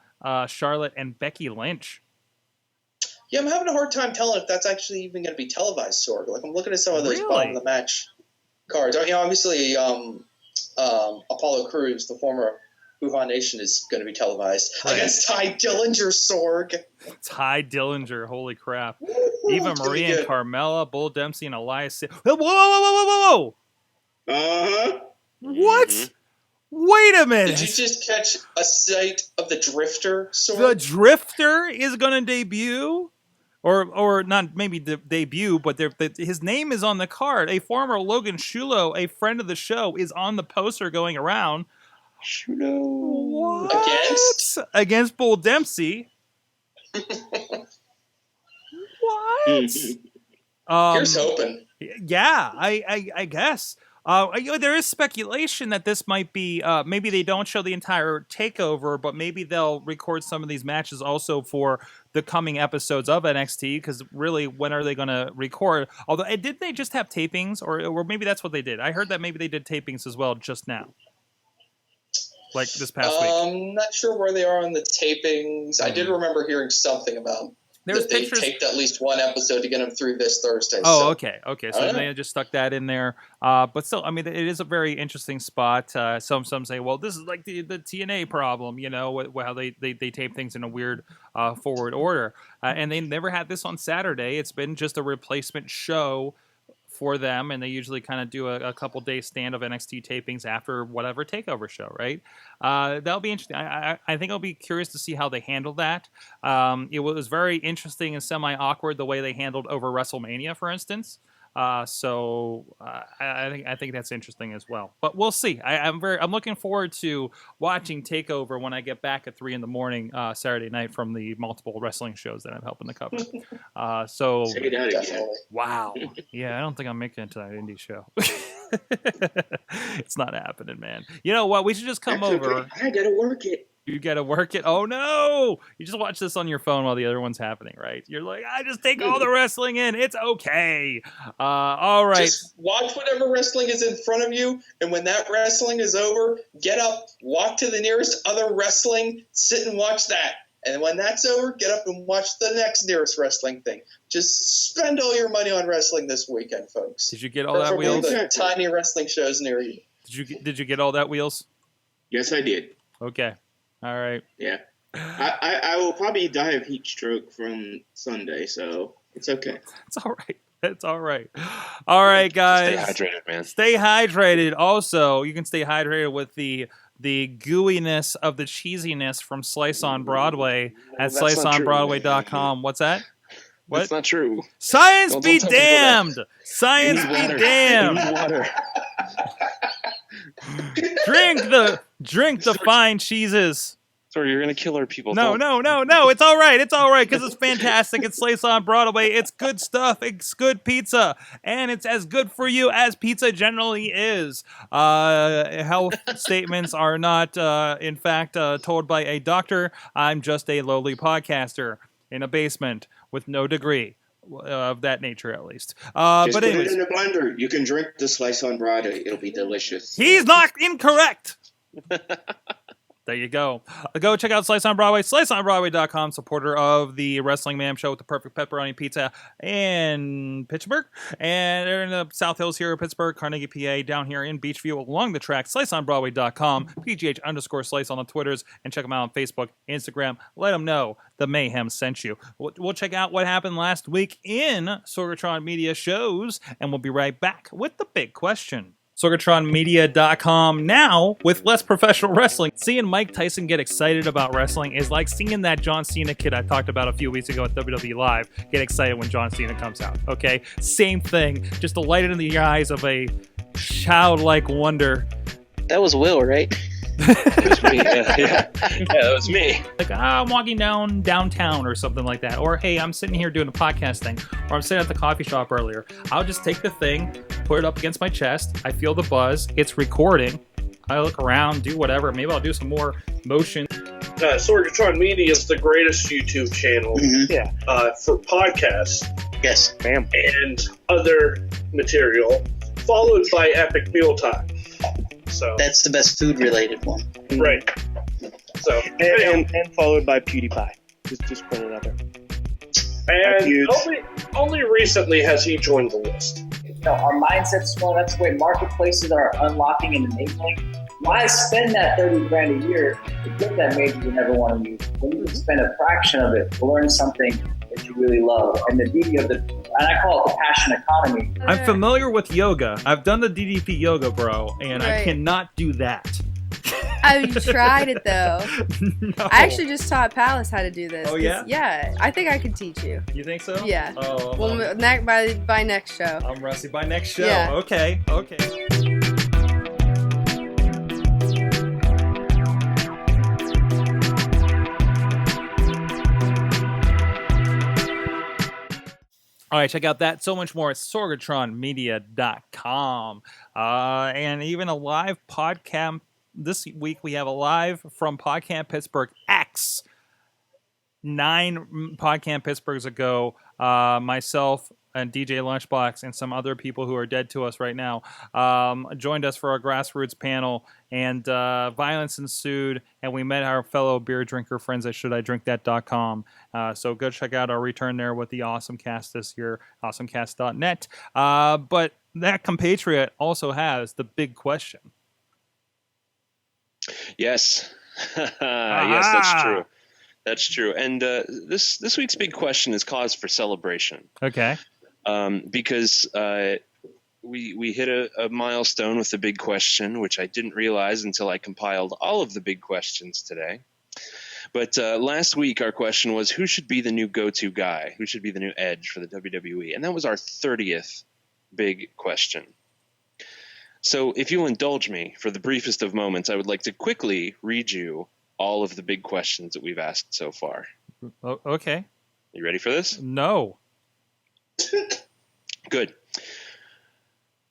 Charlotte, and Becky Lynch. Yeah, I'm having a hard time telling if that's actually even going to be televised, Sorg. I'm looking at some of those bottom of the match cards. Obviously, Apollo Crews, the former Uhaa Nation is going to be televised Right. against Ty Dillinger, Sorg. Ty Dillinger, holy crap. Woo, Eva it's gonna be Marie and good. Carmella, Bull Dempsey and Elias. Whoa, whoa, whoa, whoa, whoa, whoa! Uh-huh. What? Mhm. Wait a minute. Did you just catch a sight of the Drifter, Sorg? The Drifter is going to debut? Or not maybe debut, but his name is on the card. A former Logan Shulo, a friend of the show, is on the poster going around. Shulo. What? Against Bull Dempsey. What? Here's hoping. Yeah, I guess. There is speculation that this might be maybe they don't show the entire takeover, but maybe they'll record some of these matches also for the coming episodes of NXT. Because really, when are they going to record? Although, did they just have tapings, or maybe that's what they did? I heard that maybe they did tapings as well just now, like this past week. I'm not sure where they are on the tapings. I did remember hearing something about There's that they pictures. taped at least one episode to get them through this Thursday. Oh, so. okay. So they just stuck that in there. But still, I mean, it is a very interesting spot. Some say, well, this is like the TNA problem, how they tape things in a weird forward order. And they never had this on Saturday. It's been just a replacement show for them, and they usually kind of do a couple days stand of NXT tapings after whatever takeover show, right? That'll be interesting. I think I'll be curious to see how they handle that. It was very interesting and semi-awkward the way they handled over WrestleMania, for instance. So I think that's interesting as well. But we'll see. I'm looking forward to watching Takeover when I get back at 3 a.m. Saturday night from the multiple wrestling shows that I'm helping to cover. So Say that again. Definitely. wow, yeah, I don't think I'm making it to that indie show. It's not happening, man. You know what? We should just come That's over. okay. I gotta work it. You gotta work it. Oh no! You just watch this on your phone while the other one's happening, right? You're like, I just take all the wrestling in. It's okay. All right. Just watch whatever wrestling is in front of you, and when that wrestling is over, get up, walk to the nearest other wrestling, sit and watch that. And when that's over, get up and watch the next nearest wrestling thing. Just spend all your money on wrestling this weekend, folks. Did you get all that, Preferably Wheels? the tiny wrestling shows near you. Did you get all that, Wheels? Yes, I did. Okay. All right. Yeah. I will probably die of heat stroke from Sunday, so it's okay. It's all right. It's all right. All right, guys. Stay hydrated, man. Stay hydrated. Also, you can stay hydrated with the gooiness of the cheesiness from Slice on Broadway at That's not true. sliceonbroadway.com. What's that? What? That's not true. Science Don't be tell people that. damned. Science Need be water. damned. Need water. Drink the fine cheeses. Sorry, you're gonna kill our people. No. It's all right. It's all right because it's fantastic. It's Slice on Broadway. It's good stuff. It's good pizza, and it's as good for you as pizza generally is. Health statements are not, in fact, told by a doctor. I'm just a lowly podcaster in a basement with no degree of that nature, at least. Just But put anyways, it in a blender. You can drink the Slice on Broadway. It'll be delicious. he's not incorrect. There you go. Go check out Slice on Broadway, sliceonbroadway.com, supporter of the Wrestling Mayhem Show with the perfect pepperoni pizza in Pittsburgh. And they're in the South Hills here in Pittsburgh, Carnegie, PA, down here in Beachview along the track, sliceonbroadway.com, PGH_Slice on the Twitters, and check them out on Facebook, Instagram. Let them know the Mayhem sent you. We'll check out what happened last week in Sorgatron Media shows, and we'll be right back with the big question. SorgatronMedia.com now with less professional wrestling. Seeing Mike Tyson get excited about wrestling is like seeing that John Cena kid I talked about a few weeks ago at WWE Live get excited when John Cena comes out, okay? Same thing, just the light in the eyes of a childlike wonder. That was Will, right? It was me. Yeah, that was me. Like, I'm walking downtown or something like that. Or, hey, I'm sitting here doing a podcast thing. Or I'm sitting at the coffee shop earlier. I'll just take the thing, put it up against my chest. I feel the buzz. It's recording. I look around, do whatever. Maybe I'll do some more motion. Sorgatron Media is the greatest YouTube channel Yeah. for podcasts Yes. and other material, followed by Epic Mealtime. So That's the best food-related one. right. So And followed by PewDiePie. Just put it out there. and only recently has he joined the list. Our mindset's going. That's the way marketplaces are unlocking and enabling. Why spend that 30 grand a year to get that major you never want to use when you can spend a fraction of it to learn something that you really love? And the beauty of and I call it the passion economy. I'm familiar with yoga. I've done the DDP yoga, bro, and I cannot do that. I tried it though. No. I actually just taught Palace how to do this. Oh, yeah? Yeah, I think I could teach you. You think so? Yeah. Oh, well, by next show. I'm rusty. By next show. Yeah. Okay. All right, check out that so much more at sorgatronmedia.com. And even a live podcast. This week we have a live from PodCamp Pittsburgh X. 9 PodCamp Pittsburghs ago, myself and DJ Lunchbox and some other people who are dead to us right now joined us for our grassroots panel, and violence ensued, and we met our fellow beer drinker friends at shouldidrinkthat.com. So go check out our return there with the Awesome Cast this year, awesomecast.net. But that compatriot also has the big question. Yes. Yes, that's true. That's true. And this week's big question is cause for celebration. Okay. Because we hit a milestone with the big question, which I didn't realize until I compiled all of the big questions today. But last week, our question was, who should be the new go-to guy? Who should be the new edge for the WWE? And that was our 30th big question. So if you'll indulge me for the briefest of moments, I would like to quickly read you all of the big questions that we've asked so far. Okay. You ready for this? No. Good.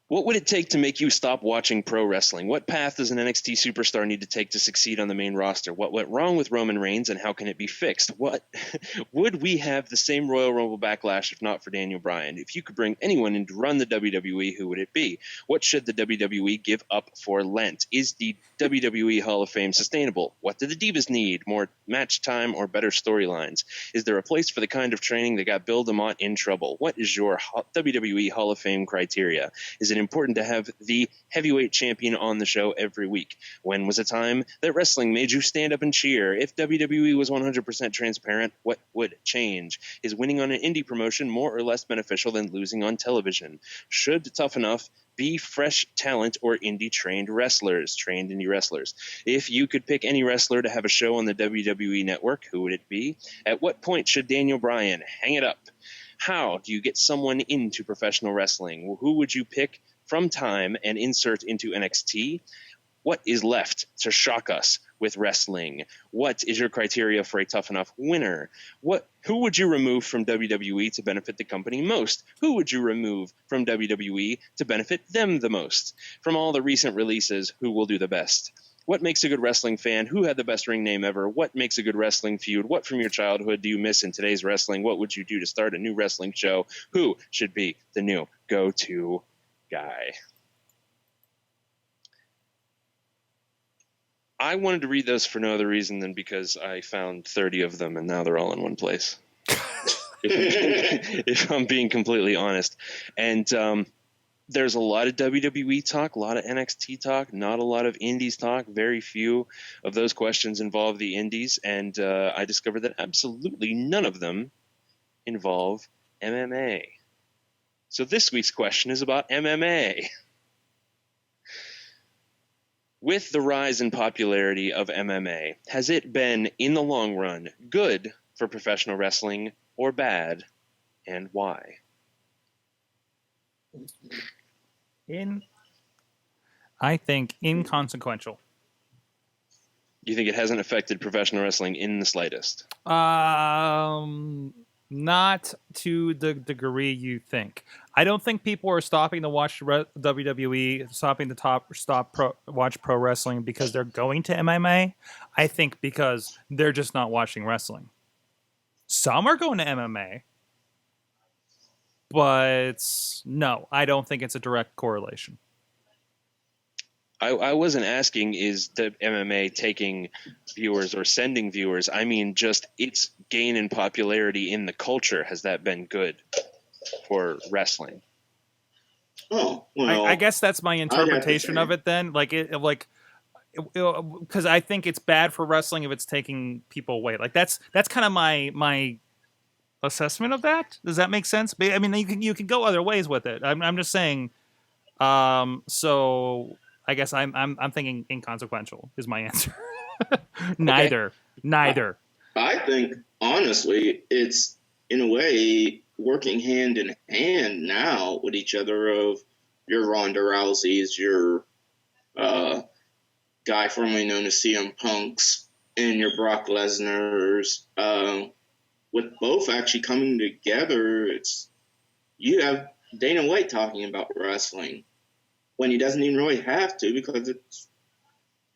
What would it take to make you stop watching pro wrestling? What path does an NXT superstar need to take to succeed on the main roster? What went wrong with Roman Reigns, and how can it be fixed? What would we have the same Royal Rumble backlash if not for Daniel Bryan? If you could bring anyone in to run the WWE, who would it be? What should the WWE give up for Lent? Is the WWE Hall of Fame sustainable? What do the Divas need? More match time or better storylines? Is there a place for the kind of training that got Bill DeMott in trouble? What is your WWE Hall of Fame criteria? Is it important to have the heavyweight champion on the show every week? When was a time that wrestling made you stand up and cheer? If WWE was 100% transparent, what would change? Is winning on an indie promotion more or less beneficial than losing on television? Should Tough Enough be fresh talent or indie trained indie wrestlers? If you could pick any wrestler to have a show on the WWE network, who would it be? At what point should Daniel Bryan hang it up? How do you get someone into professional wrestling? Who would you pick from Time and insert into NXT? What is left to shock us with wrestling? What is your criteria for a Tough Enough winner? Who would you remove from WWE to benefit the company most? Who would you remove from WWE to benefit them the most? From all the recent releases, who will do the best? What makes a good wrestling fan? Who had the best ring name ever? What makes a good wrestling feud? What from your childhood do you miss in today's wrestling? What would you do to start a new wrestling show? Who should be the new go-to guy? I wanted to read those for no other reason than because I found 30 of them and now they're all in one place. if I'm being completely honest. And there's a lot of WWE talk, a lot of NXT talk, not a lot of Indies talk. Very few of those questions involve the Indies. And I discovered that absolutely none of them involve MMA. So this week's question is about MMA. With the rise in popularity of MMA, has it been, in the long run, good for professional wrestling or bad, and why? I think inconsequential. You think it hasn't affected professional wrestling in the slightest? Not to the degree you think. I don't think people are stopping to watch WWE, watch pro wrestling because they're going to MMA. I think because they're just not watching wrestling. Some are going to MMA, but no, I don't think it's a direct correlation. I wasn't asking is the MMA taking viewers or sending viewers. I mean, just its gain in popularity in the culture. Has that been good for wrestling? Oh, well, I guess that's my interpretation of it then. because I think it's bad for wrestling if it's taking people away. Like that's kind of my assessment of that. Does that make sense? I mean, you can go other ways with it. I'm just saying. So I guess I'm thinking inconsequential is my answer. Neither. I think honestly, it's in a way working hand in hand now with each other. Of your Ronda Rousey's, your guy formerly known as CM Punk's, and your Brock Lesnar's. With both actually coming together, you have Dana White talking about wrestling when he doesn't even really have to, because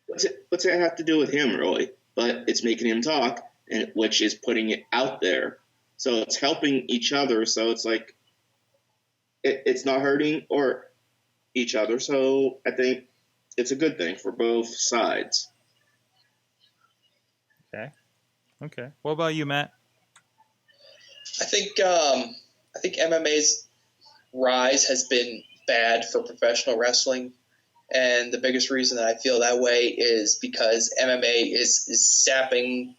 what's it have to do with him really? But it's making him talk, and which is putting it out there. So it's helping each other. So it's like it's not hurting or each other. So I think it's a good thing for both sides. Okay. What about you, Matt? I think MMA's rise has been bad for professional wrestling, and the biggest reason that I feel that way is because MMA is sapping,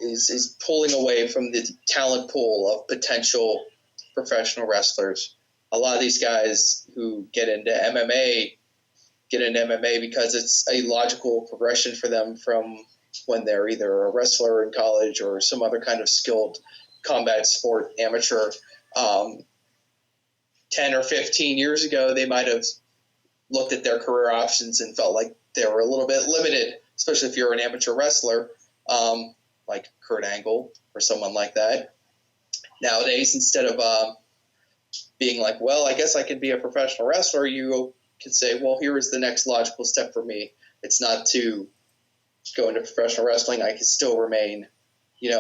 is pulling away from the talent pool of potential professional wrestlers. A lot of these guys who get into MMA because it's a logical progression for them from when they're either a wrestler in college or some other kind of skilled combat sport amateur. 10 or 15 years ago, they might have looked at their career options and felt like they were a little bit limited, especially if you're an amateur wrestler, like Kurt Angle or someone like that. Nowadays, instead of being like, well, I guess I can be a professional wrestler, you can say, well, here is the next logical step for me. It's not to go into professional wrestling. I can still remain, in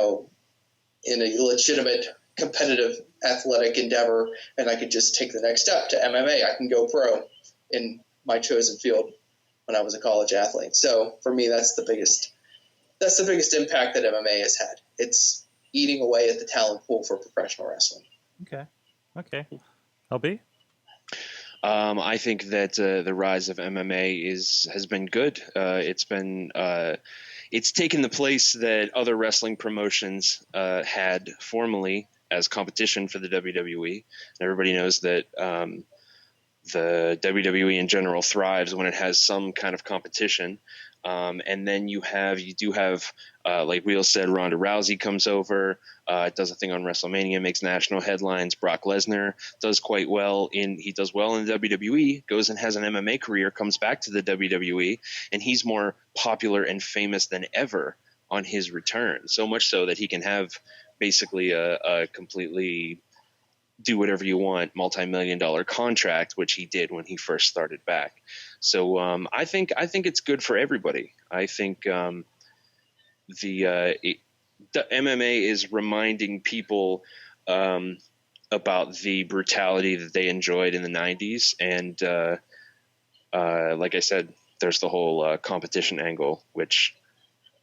a legitimate competitive athletic endeavor, and I could just take the next step to MMA. I can go pro in my chosen field when I was a college athlete. So for me, that's the biggest impact that MMA has had. It's eating away at the talent pool for professional wrestling. Okay. LB? I think that the rise of MMA has been good. It's taken the place that other wrestling promotions had formerly as competition for the WWE. Everybody knows that the WWE in general thrives when it has some kind of competition. And then you do have, like Wheel said, Ronda Rousey comes over, does a thing on Wrestlemania, makes national headlines. Brock Lesnar does quite well he does well in the WWE, goes and has an MMA career, comes back to the WWE, and he's more popular and famous than ever on his return. So much so that he can have basically a completely do whatever you want multi-million-dollar contract, which he did when he first started back. So I think it's good for everybody. I think the MMA is reminding people about the brutality that they enjoyed in the 90s. And like I said, there's the whole competition angle, which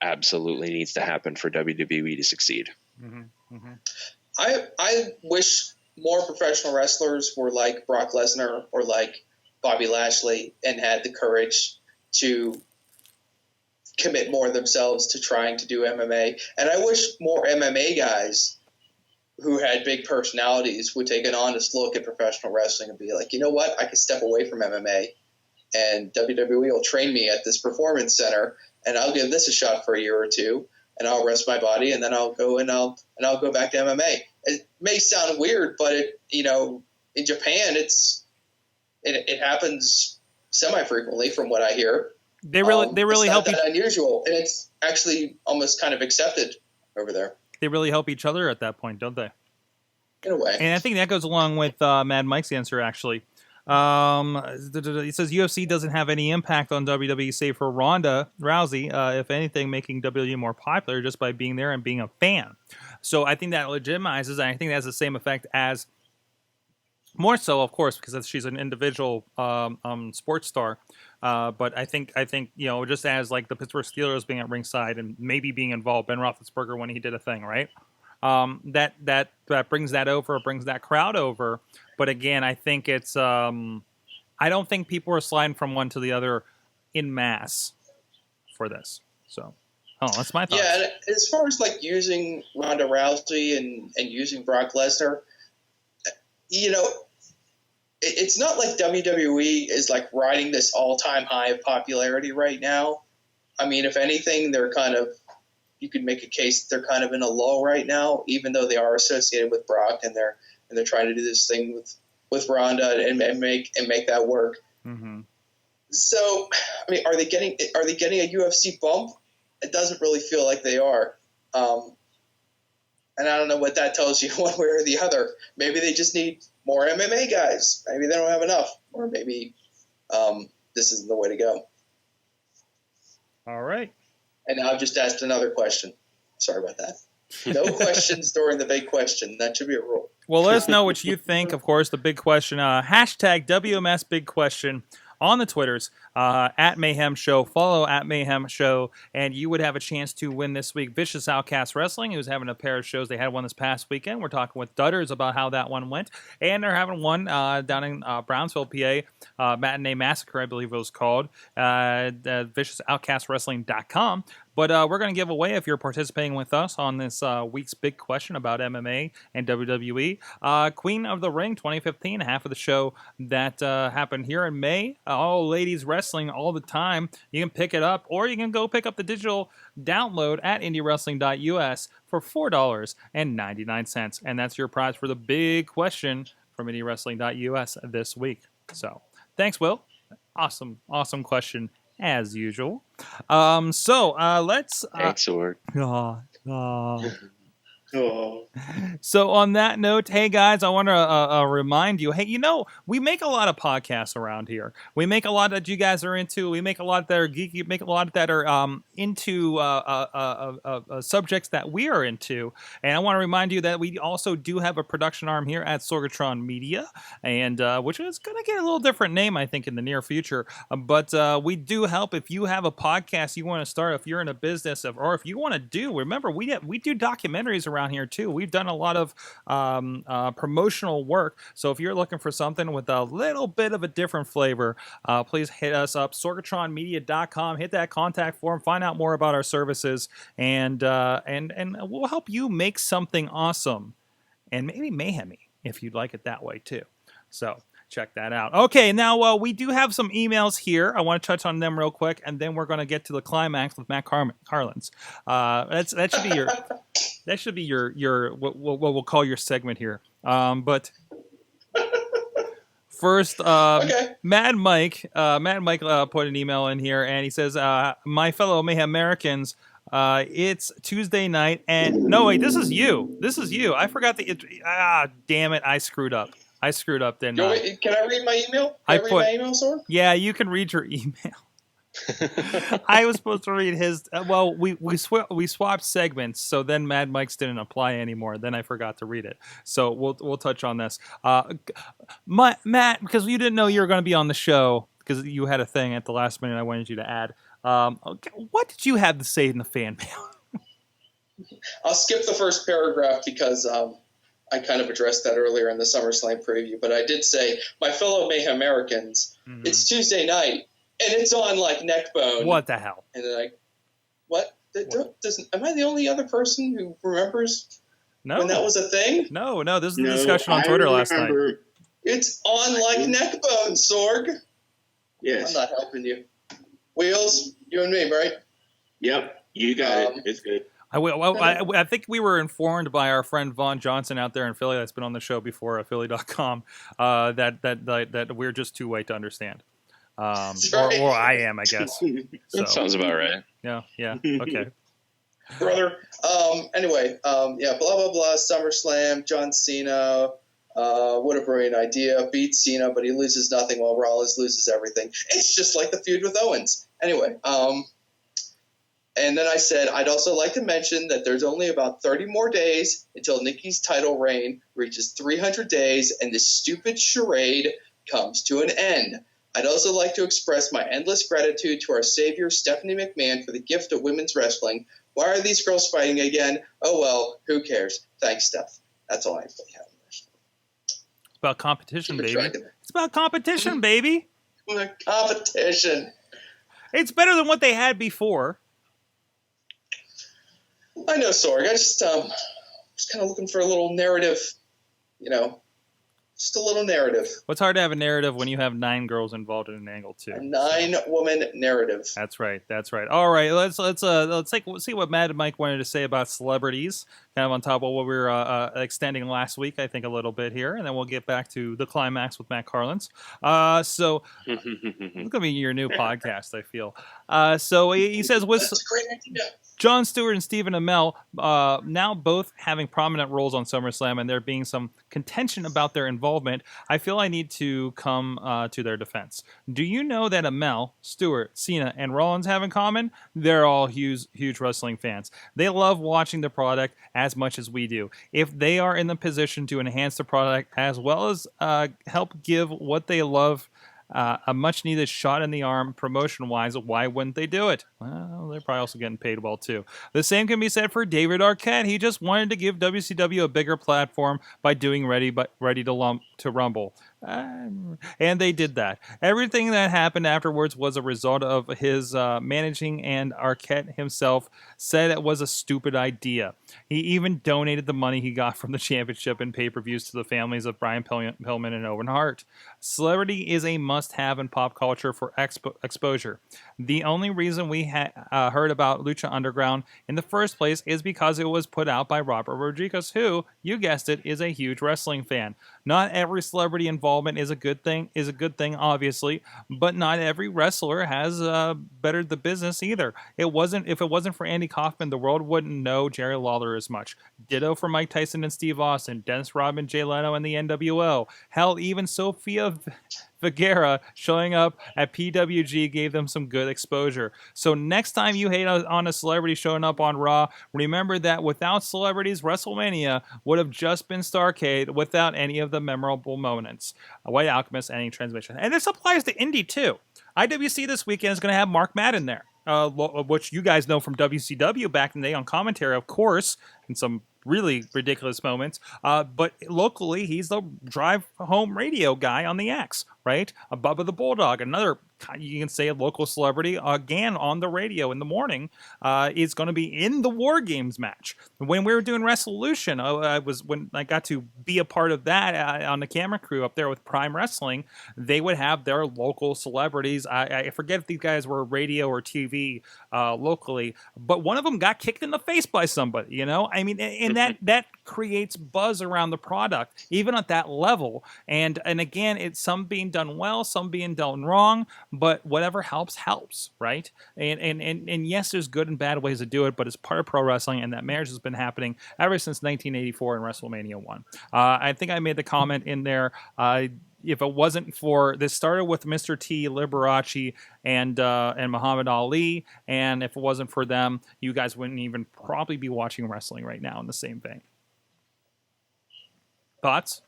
absolutely needs to happen for WWE to succeed. I wish more professional wrestlers were like Brock Lesnar or like Bobby Lashley and had the courage to commit more of themselves to trying to do MMA. And I wish more MMA guys who had big personalities would take an honest look at professional wrestling and be like, you know what, I can step away from MMA and WWE will train me at this performance center and I'll give this a shot for a year or two and I'll rest my body and then I'll go and I'll go back to MMA. It may sound weird, but in Japan, it happens semi-frequently from what I hear. They really help. It's not that unusual, and it's actually almost kind of accepted over there. They really help each other at that point, don't they? In a way. And I think that goes along with Mad Mike's answer, actually. He says UFC doesn't have any impact on WWE save for Ronda Rousey, if anything, making WWE more popular just by being there and being a fan. So I think that legitimizes, and I think that has the same effect as, more so, of course, because she's an individual sports star. But I think just as like the Pittsburgh Steelers being at ringside and maybe being involved, Ben Roethlisberger when he did a thing, right? That brings that over, brings that crowd over. But again, I think it's I don't think people are sliding from one to the other in mass. for this. So, that's my thoughts. Yeah, and as far as like using Ronda Rousey and using Brock Lesnar, it's not like WWE is like riding this all-time high of popularity right now. I mean, if anything, you could make a case they're kind of in a lull right now, even though they are associated with Brock and they're trying to do this thing with Ronda and make that work. Mm-hmm. So, I mean, are they getting a UFC bump? It doesn't really feel like they are. And I don't know what that tells you one way or the other. Maybe they just need more MMA guys. Maybe they don't have enough. Or maybe this isn't the way to go. All right. And now I've just asked another question. Sorry about that. No questions during the big question. That should be a rule. Well, let us know what you think. Of course, the big question, hashtag WMS Big Question on the Twitters, at Mayhem Show. Follow at Mayhem Show, and you would have a chance to win this week. Vicious Outcast Wrestling, who's having a pair of shows. They had one this past weekend. We're talking with Dutters about how that one went. And they're having one down in Brownsville, PA, Matinee Massacre, I believe it was called, ViciousOutcastWrestling.com. But we're going to give away, if you're participating with us on this week's big question about MMA and WWE, Queen of the Ring 2015, half of the show that happened here in May. All ladies wrestling all the time. You can pick it up, or you can go pick up the digital download at indiewrestling.us for $4.99. And that's your prize for the big question from indiewrestling.us this week. So thanks, Will. Awesome question. As usual. Let's... Thanks, Sword. So on that note, hey guys, I want to remind you, hey, we make a lot of podcasts around here. We make a lot that you guys are into. We make a lot that are geeky. We make a lot that are into subjects that we are into. And I want to remind you that we also do have a production arm here at Sorgatron Media, and which is going to get a little different name, I think, in the near future. But we do help if you have a podcast you want to start, if you're in a business, or if you want to do. Remember, we do documentaries around here too. We've done a lot of promotional work. So if you're looking for something with a little bit of a different flavor, please hit us up, sorgatronmedia.com. Hit that contact form, find out more about our services, and we'll help you make something awesome and maybe mayhemy if you'd like it that way too. So check that out. Okay, now we do have some emails here. I want to touch on them real quick, and then we're going to get to the climax with Matt Carlins. That should be your what we'll call your segment here. But first, okay. Mad Mike put an email in here, and he says, "My fellow Mayhem Americans, it's Tuesday night, and no wait, this is you. I forgot damn it, I screwed up, didn't I? Can I read my email? Can I read my email, sir? Yeah, you can read your email. I was supposed to read his. Well, we swapped segments, so then Mad Mike's didn't apply anymore. Then I forgot to read it. So we'll touch on this. Matt, because you didn't know you were going to be on the show because you had a thing at the last minute I wanted you to add. What did you have to say in the fan mail? I'll skip the first paragraph because I kind of addressed that earlier in the SummerSlam preview. But I did say, my fellow Mayhem Americans, It's Tuesday night. And it's on, like, Neckbone. What the hell? And they're like, what? Am I the only other person who remembers when that was a thing? No, this is the discussion on Twitter last night. It's on, like, Neckbone, Sorg. Yes. I'm not helping you. Wheels, you and me, right? Yep, you got it. It's good. I think we were informed by our friend Vaughn Johnson out there in Philly that's been on the show before at Philly.com that we're just too late to understand. Or I am, I guess. That sounds about right. Yeah. Okay. Brother. Anyway, blah, blah, blah, SummerSlam, John Cena, what a brilliant idea, beats Cena, but he loses nothing while Rollins loses everything. It's just like the feud with Owens. Anyway, and then I said, I'd also like to mention that there's only about 30 more days until Nikki's title reign reaches 300 days and this stupid charade comes to an end. I'd also like to express my endless gratitude to our savior, Stephanie McMahon, for the gift of women's wrestling. Why are these girls fighting again? Oh, well, who cares? Thanks, Steph. That's all I really have. It's about competition, baby. It's about competition, baby. Competition. It's better than what they had before. I know, Sorg. I just was kind of looking for a little narrative, just a little narrative. What's hard to have a narrative when you have 9 girls involved in an angle too? A 9-woman narrative. That's right. All right, let's see what Mad Mike wanted to say about celebrities, kind of on top of what we were extending last week, I think a little bit here, and then we'll get back to the climax with Matt Carlins. So it's gonna be your new podcast, I feel. So he says That's a great idea. Jon Stewart and Stephen Amell now both having prominent roles on SummerSlam, and there being some contention about their involvement, I feel I need to come to their defense. Do you know that Amell, Stewart, Cena, and Rollins have in common? They're all huge wrestling fans. They love watching the product as much as we do. If they are in the position to enhance the product as well as help give what they love a much-needed shot in the arm promotion-wise, why wouldn't they do it? Well, they're probably also getting paid well, too. The same can be said for David Arquette. He just wanted to give WCW a bigger platform by doing Ready to Rumble. And they did that. Everything that happened afterwards was a result of his managing, and Arquette himself said it was a stupid idea. He even donated the money he got from the championship and pay-per-views to the families of Brian Pillman and Owen Hart. Celebrity is a must-have in pop culture for exposure. The only reason we heard about Lucha Underground in the first place is because it was put out by Robert Rodriguez, who, you guessed it, is a huge wrestling fan. Not every celebrity involvement is a good thing, obviously, but not every wrestler has bettered the business either. If it wasn't for Andy Kaufman, the world wouldn't know Jerry Lawler as much. Ditto for Mike Tyson and Steve Austin, Dennis Rodman, Jay Leno, and the NWO. Hell, even Sofia Vergara showing up at PWG gave them some good exposure. So next time you hate on a celebrity showing up on Raw, remember that without celebrities, WrestleMania would have just been Starrcade without any of the memorable moments. White Alchemist ending transmission. And this applies to Indy too. IWC this weekend is going to have Mark Madden there, which you guys know from WCW back in the day on commentary, of course, and some really ridiculous moments. But locally, he's the drive home radio guy on the X, right? Bubba the Bulldog, another, you can say, a local celebrity, again on the radio in the morning, is going to be in the War Games match. When we were doing Resolution, when I got to be a part of that on the camera crew up there with Prime Wrestling, they would have their local celebrities. I forget if these guys were radio or TV locally, but one of them got kicked in the face by somebody, I mean, and that creates buzz around the product, even at that level. And again, it's some being done well, some being done wrong, but whatever helps, right? And yes, there's good and bad ways to do it, but it's part of pro wrestling, and that marriage has been happening ever since 1984 in WrestleMania 1. I think I made the comment in there, if it wasn't for, this started with Mr. T, Liberace, and Muhammad Ali, and if it wasn't for them, you guys wouldn't even probably be watching wrestling right now in the same vein. Thoughts?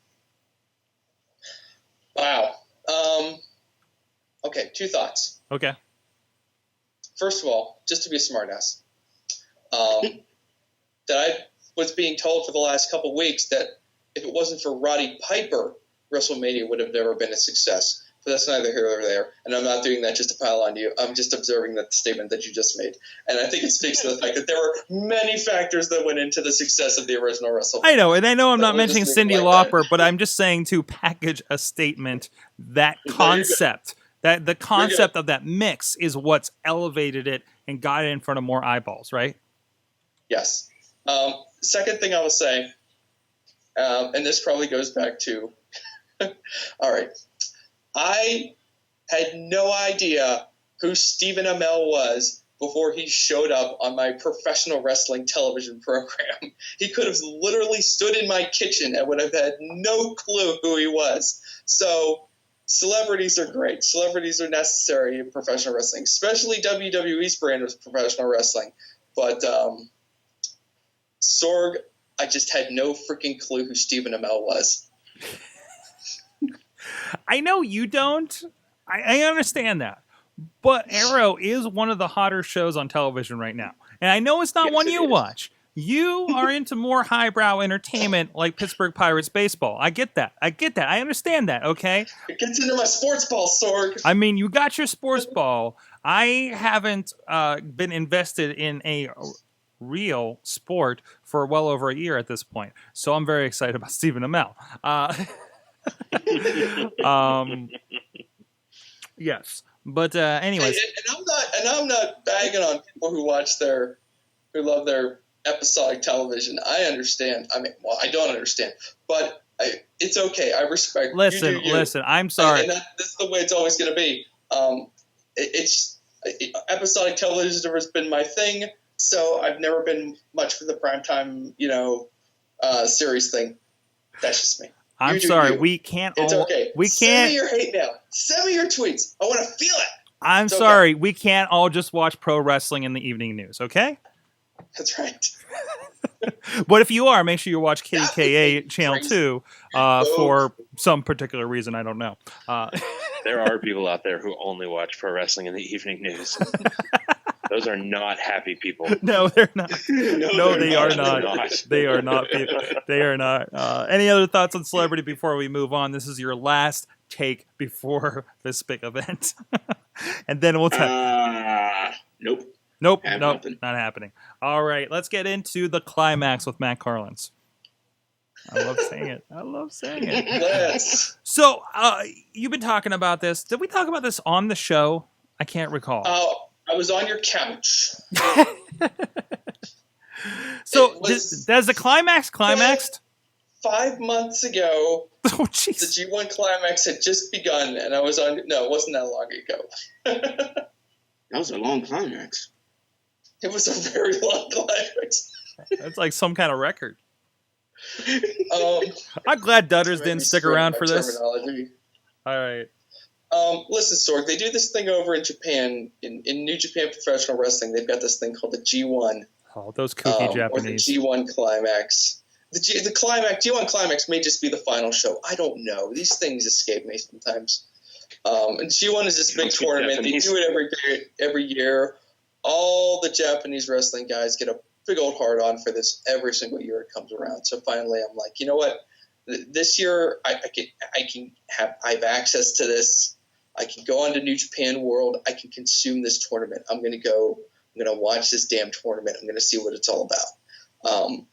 Wow. Okay, 2 thoughts. Okay. First of all, just to be a smartass, that I was being told for the last couple weeks that if it wasn't for Roddy Piper, WrestleMania would have never been a success. But that's neither here nor there. And I'm not doing that just to pile on you. I'm just observing that statement that you just made. And I think it speaks to the fact that there were many factors that went into the success of the original WrestleMania. I know, and I know I'm not mentioning Cyndi Lauper, but I'm just saying to package a statement, that concept, that the concept of that mix is what's elevated it and got it in front of more eyeballs, right? Yes. Second thing I will say, and this probably goes back to, all right, I had no idea who Stephen Amell was before he showed up on my professional wrestling television program. He could have literally stood in my kitchen and would have had no clue who he was. So celebrities are great. Celebrities are necessary in professional wrestling, especially WWE's brand of professional wrestling. But Sorg, I just had no freaking clue who Stephen Amell was. I know you don't. I understand that. But Arrow is one of the hotter shows on television right now. And I know it's not one you watch. You are into more highbrow entertainment like Pittsburgh Pirates baseball. I get that. I understand that, okay? It gets into my sports ball, Sorg. I mean, you got your sports ball. I haven't been invested in a real sport for well over a year at this point. So I'm very excited about Stephen Amell. Yes. But anyways. And I'm not bagging on people who love their episodic television. I understand. I mean, well, I don't understand, but it's okay. I respect. Listen. I'm sorry. And this is the way it's always going to be. Episodic television has been my thing, so I've never been much for the primetime, series thing. That's just me. I'm sorry. We can't. It's okay. We can't. Send me your hate mail. Send me your tweets. I want to feel it. I'm sorry. We can't all just watch pro wrestling in the evening news, okay? That's right. But if you are, make sure you watch KDKA Channel 2 for some particular reason. I don't know. There are people out there who only watch pro wrestling in the evening news. Those are not happy people. No, they're not. No, they are not. They are not. They are not. Any other thoughts on celebrity before we move on? This is your last take before this big event. And then we'll tell. Nope. Nope, not happening. All right, let's get into the climax with Matt Carlins. I love saying it. Yes. So, you've been talking about this. Did we talk about this on the show? I can't recall. I was on your couch. So, does the climax climaxed? 5 months ago, the G1 Climax had just begun, and I was on. No, it wasn't that long ago. That was a long climax. It was a very long climax. That's like some kind of record. I'm glad Dutters didn't stick around for this. All right. Listen, Sorg, they do this thing over in Japan, in New Japan Professional Wrestling. They've got this thing called the G1. Oh, those kooky Japanese. Or the G1 Climax. The climax, G1 Climax may just be the final show. I don't know. These things escape me sometimes. And G1 is this big tournament. They do it every year. All the Japanese wrestling guys get a big old hard on for this every single year it comes around. So finally, I'm like, you know what? This year, I have access to this. I can go on to New Japan World. I can consume this tournament. I'm going to watch this damn tournament. I'm going to see what it's all about.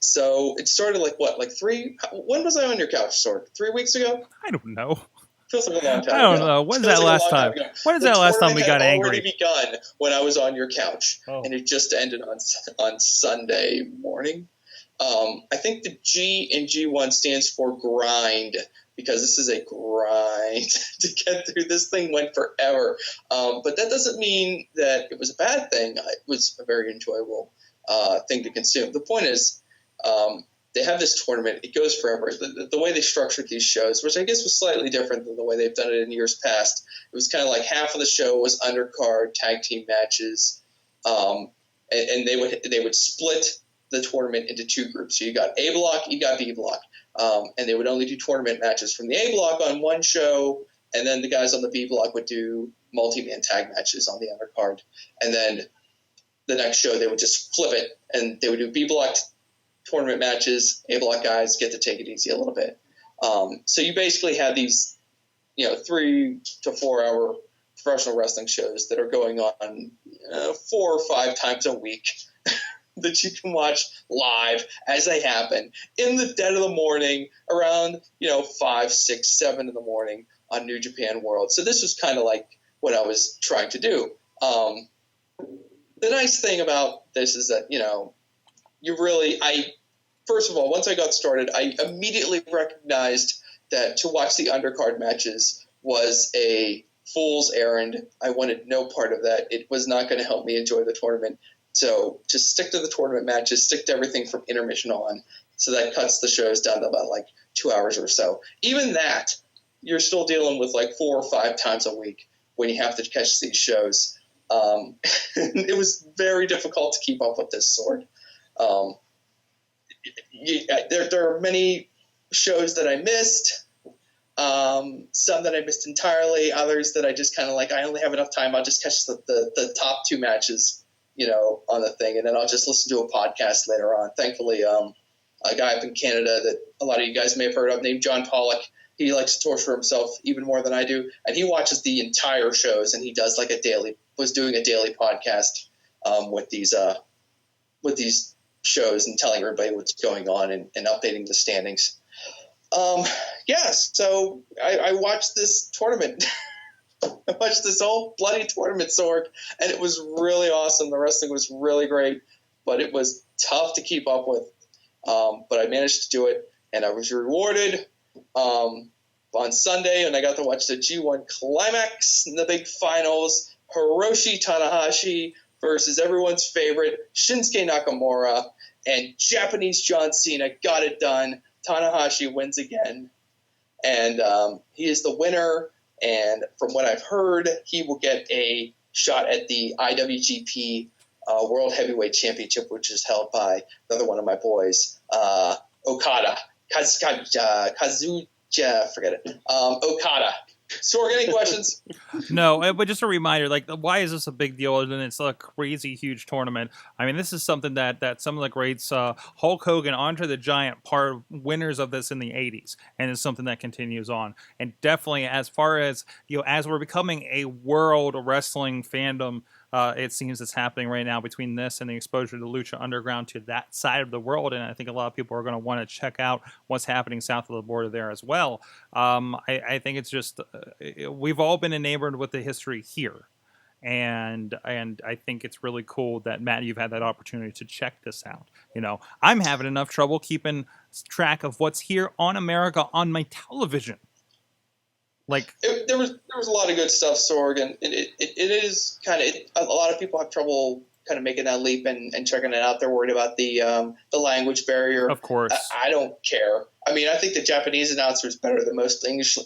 So it started when was I on your couch, Sorg? 3 weeks ago? I don't know. Feels like a long time I don't know. When's that last time? When is that last time we got angry? It had already begun when I was on your couch, and it just ended on Sunday morning. I think the G in G1 stands for grind, because this is a grind to get through. This thing went forever. But that doesn't mean that it was a bad thing. It was a very enjoyable thing to consume. The point is, they have this tournament. It goes forever. The way they structured these shows, which I guess was slightly different than the way they've done it in years past, it was kind of like half of the show was undercard tag team matches, and they would split the tournament into two groups. So you got A block, you got B block, and they would only do tournament matches from the A block on one show, and then the guys on the B block would do multi-man tag matches on the undercard, and then the next show they would just flip it, and they would do B block tournament matches. A block guys get to take it easy a little bit. So you basically have these, 3 to 4 hour professional wrestling shows that are going on 4 or 5 times a week that you can watch live as they happen in the dead of the morning around, 5, 6, 7 in the morning on New Japan World. So this was kind of like what I was trying to do. The nice thing about this is that, first of all, once I got started, I immediately recognized that to watch the undercard matches was a fool's errand. I wanted no part of that. It was not going to help me enjoy the tournament. So just stick to the tournament matches, stick to everything from intermission on. So that cuts the shows down to about 2 hours or so. Even that, you're still dealing with 4 or 5 times a week when you have to catch these shows. It was very difficult to keep up with this, Sorg. There are many shows that I missed, some that I missed entirely, others that I just kind of I only have enough time, I'll just catch the top 2 matches on the thing, and then I'll just listen to a podcast later on. Thankfully, a guy up in Canada that a lot of you guys may have heard of named John Pollock, he likes to torture himself even more than I do, and he watches the entire shows, and he does was doing a daily podcast with these shows and telling everybody what's going on and updating the standings. So I watched this tournament. I watched this whole bloody tournament, Sorg, and it was really awesome. The wrestling was really great, but it was tough to keep up with. But I managed to do it, and I was rewarded on Sunday, and I got to watch the G1 Climax in the big finals. Hiroshi Tanahashi versus everyone's favorite Shinsuke Nakamura, and Japanese John Cena got it done. Tanahashi wins again, and he is the winner. And from what I've heard, he will get a shot at the IWGP World Heavyweight Championship, which is held by another one of my boys, Okada. Kazuja, forget it. Okada. Sorg, any questions? No, but just a reminder, like, why is this a big deal? And it's a crazy huge tournament. I mean, this is something that some of the greats, Hulk Hogan, Andre the Giant, part winners of this in the 80s, and it's something that continues on. And definitely, as far as, as we're becoming a world wrestling fandom, it seems it's happening right now between this and the exposure to Lucha Underground to that side of the world. And I think a lot of people are going to want to check out what's happening south of the border there as well. I think it's just, we've all been enamored with the history here. And I think it's really cool that, Matt, you've had that opportunity to check this out. I'm having enough trouble keeping track of what's here on America on my television. There was a lot of good stuff, Sorg, and it is kind of a lot of people have trouble kind of making that leap and checking it out. They're worried about the language barrier. Of course, I don't care. I mean, I think the Japanese announcer is better than most English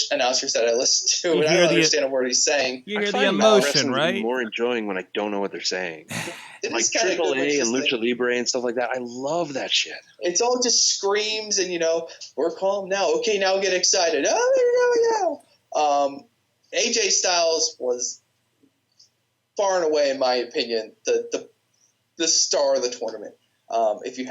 announcers that I listen to, and I don't understand a word he's saying. You hear the emotion, right? More enjoying when I don't know what they're saying. Like Triple A and Lucha Libre and stuff like that. I love that shit. It's all just screams and, we're calm now. Okay, now get excited. Oh, there we go. AJ Styles was far and away, in my opinion, the star of the tournament. If you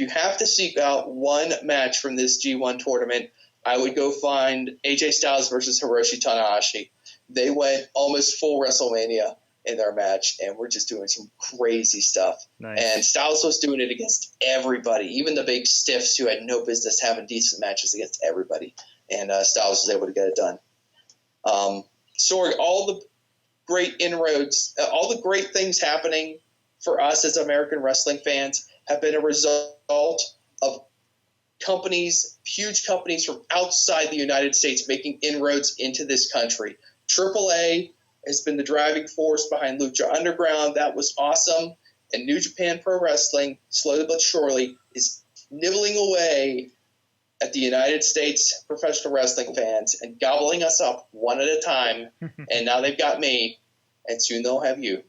have to seek out one match from this G1 tournament, I would go find AJ Styles versus Hiroshi Tanahashi. They went almost full WrestleMania in their match, and we're just doing some crazy stuff. Nice. And Styles was doing it against everybody, even the big stiffs who had no business having decent matches against everybody. And Styles was able to get it done. Sorg, all the great inroads, all the great things happening for us as American wrestling fans have been a result of huge companies from outside the United States making inroads into this country. AAA has been the driving force behind Lucha Underground. That was awesome. And New Japan Pro Wrestling, slowly but surely, is nibbling away at the United States professional wrestling fans and gobbling us up one at a time. And now they've got me, and soon they'll have you.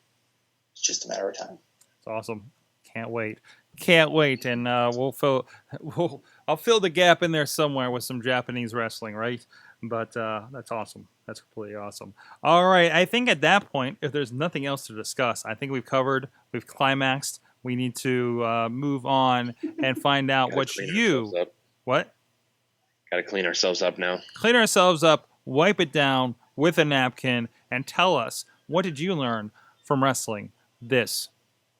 It's just a matter of time. It's awesome. Can't wait. And I'll fill the gap in there somewhere with some Japanese wrestling, right? But that's awesome. That's completely awesome. All right. I think at that point, if there's nothing else to discuss, I think we've climaxed. We need to move on and find out what Got to clean ourselves up now. Clean ourselves up, wipe it down with a napkin, and tell us, what did you learn from wrestling this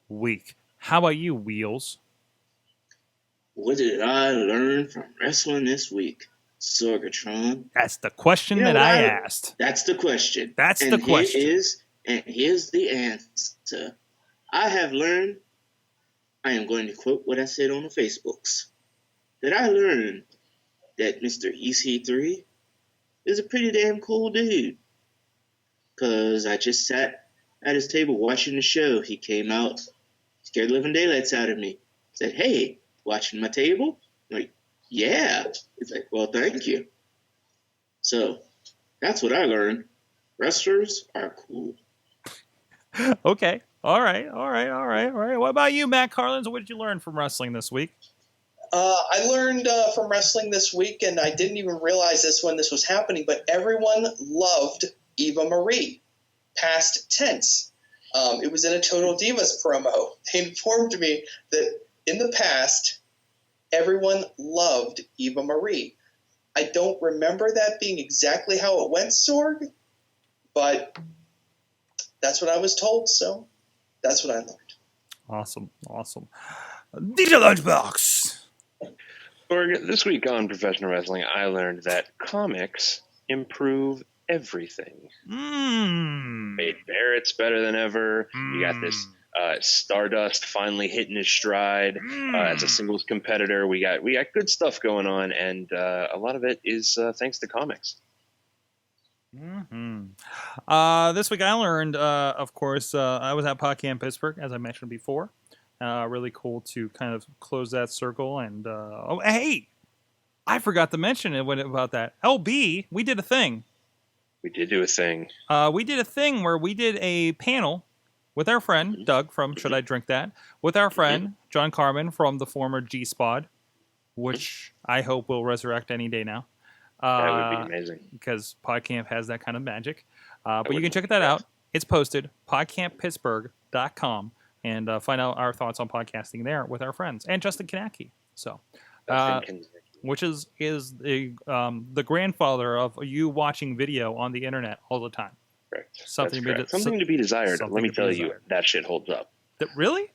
week? How about you, Wheels? What did I learn from wrestling this week, Sorgatron? That's the question that I asked. That's the question. That's the question. Here's the answer. I have learned, I am going to quote what I said on the Facebooks, that I learned that Mr. EC3 is a pretty damn cool dude. Because I just sat at his table watching the show. He came out, scared the living daylights out of me. Said, "Hey, watching my table?" I'm like, "Yeah." He's like, "Well, thank you." So that's what I learned. Wrestlers are cool. Okay. All right. What about you, Matt Carlins? What did you learn from wrestling this week? I learned from wrestling this week, and I didn't even realize this when this was happening, but everyone loved Eva Marie, past tense. It was in a Total Divas promo. They informed me that in the past, everyone loved Eva Marie. I don't remember that being exactly how it went, Sorg, but that's what I was told, so that's what I learned. Awesome. DJ Lunchbox! Sorg, this week on Professional Wrestling, I learned that comics improve everything. Wade Barrett's better than ever. You got this Stardust finally hitting his stride as a singles competitor. We got good stuff going on, and a lot of it is thanks to comics. This week I learned, of course, I was at PodCamp Pittsburgh, as I mentioned before. Really cool to kind of close that circle. And oh, hey, I forgot to mention it about that. LB, we did a thing. We did do a thing. We did a thing where we did a panel with our friend Doug from Should I Drink That, with our friend John Carmen from the former G-Spod, which I hope will resurrect any day now. That would be amazing. Because PodCamp has that kind of magic. But you can check that out. It's posted, podcamppittsburgh.com, and find out our thoughts on podcasting there with our friends. And Justin Kanacki. So, which is the grandfather of you watching video on the internet all the time. Correct. Something to be desired. Let me tell you, that shit holds up. Really?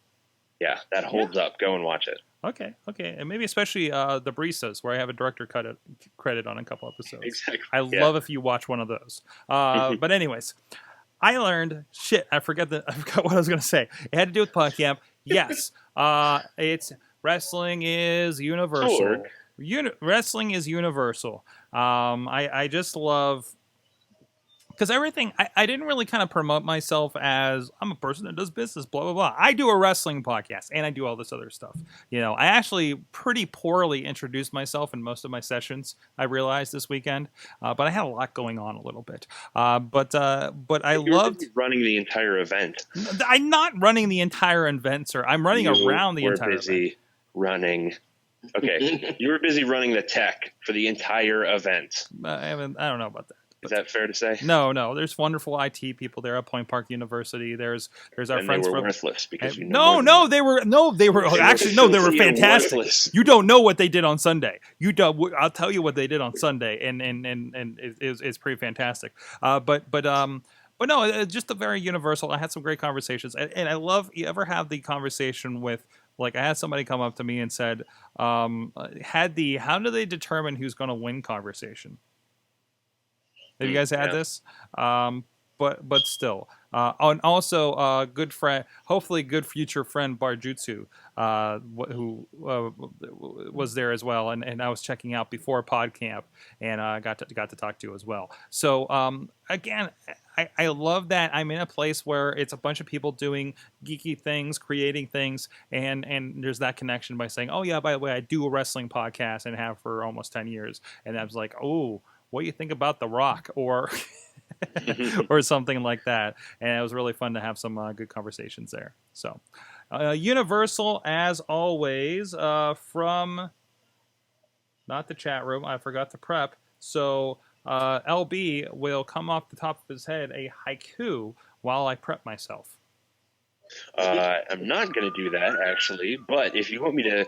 Yeah, that holds up. Go and watch it. Okay, and maybe especially the baristas, where I have a director credit on a couple episodes. Exactly. I love if you watch one of those. But anyways, I learned I forgot what I was going to say. It had to do with PodCamp. Yes, it's wrestling is universal. Wrestling is universal. I just love. Because everything, I didn't really kind of promote myself as I'm a person that does business, blah, blah, blah. I do a wrestling podcast, and I do all this other stuff. You know, I actually pretty poorly introduced myself in most of my sessions, I realized this weekend. But I had a lot going on a little bit. But I loved running the entire event. I'm not running the entire event, sir. I'm running around the entire event. Busy running. Okay, you were busy running the tech for the entire event. I don't know about that. Is that fair to say? No. There's wonderful IT people there at Point Park University. There's our friends they were from worthless because they were fantastic. Worthless. You don't know what they did on Sunday. I'll tell you what they did on Sunday, and it's pretty fantastic. But no, it's just a very universal. I had some great conversations, and I love. You ever have the conversation with? Like I had somebody come up to me and said, how do they determine who's going to win conversation? Have you guys had this? But still. And also, good friend, hopefully good future friend Barjutsu, who was there as well, and I was checking out before PodCamp, and got to talk to as well. So again, I love that I'm in a place where it's a bunch of people doing geeky things, creating things, and there's that connection by saying, oh yeah, by the way, I do a wrestling podcast and have for almost 10 years, and I was like, oh. What do you think about The Rock or or something like that? And it was really fun to have some good conversations there. So, Universal, as always, from not the chat room. I forgot to prep. So, LB will come off the top of his head a haiku while I prep myself. I'm not going to do that, actually, but if you want me to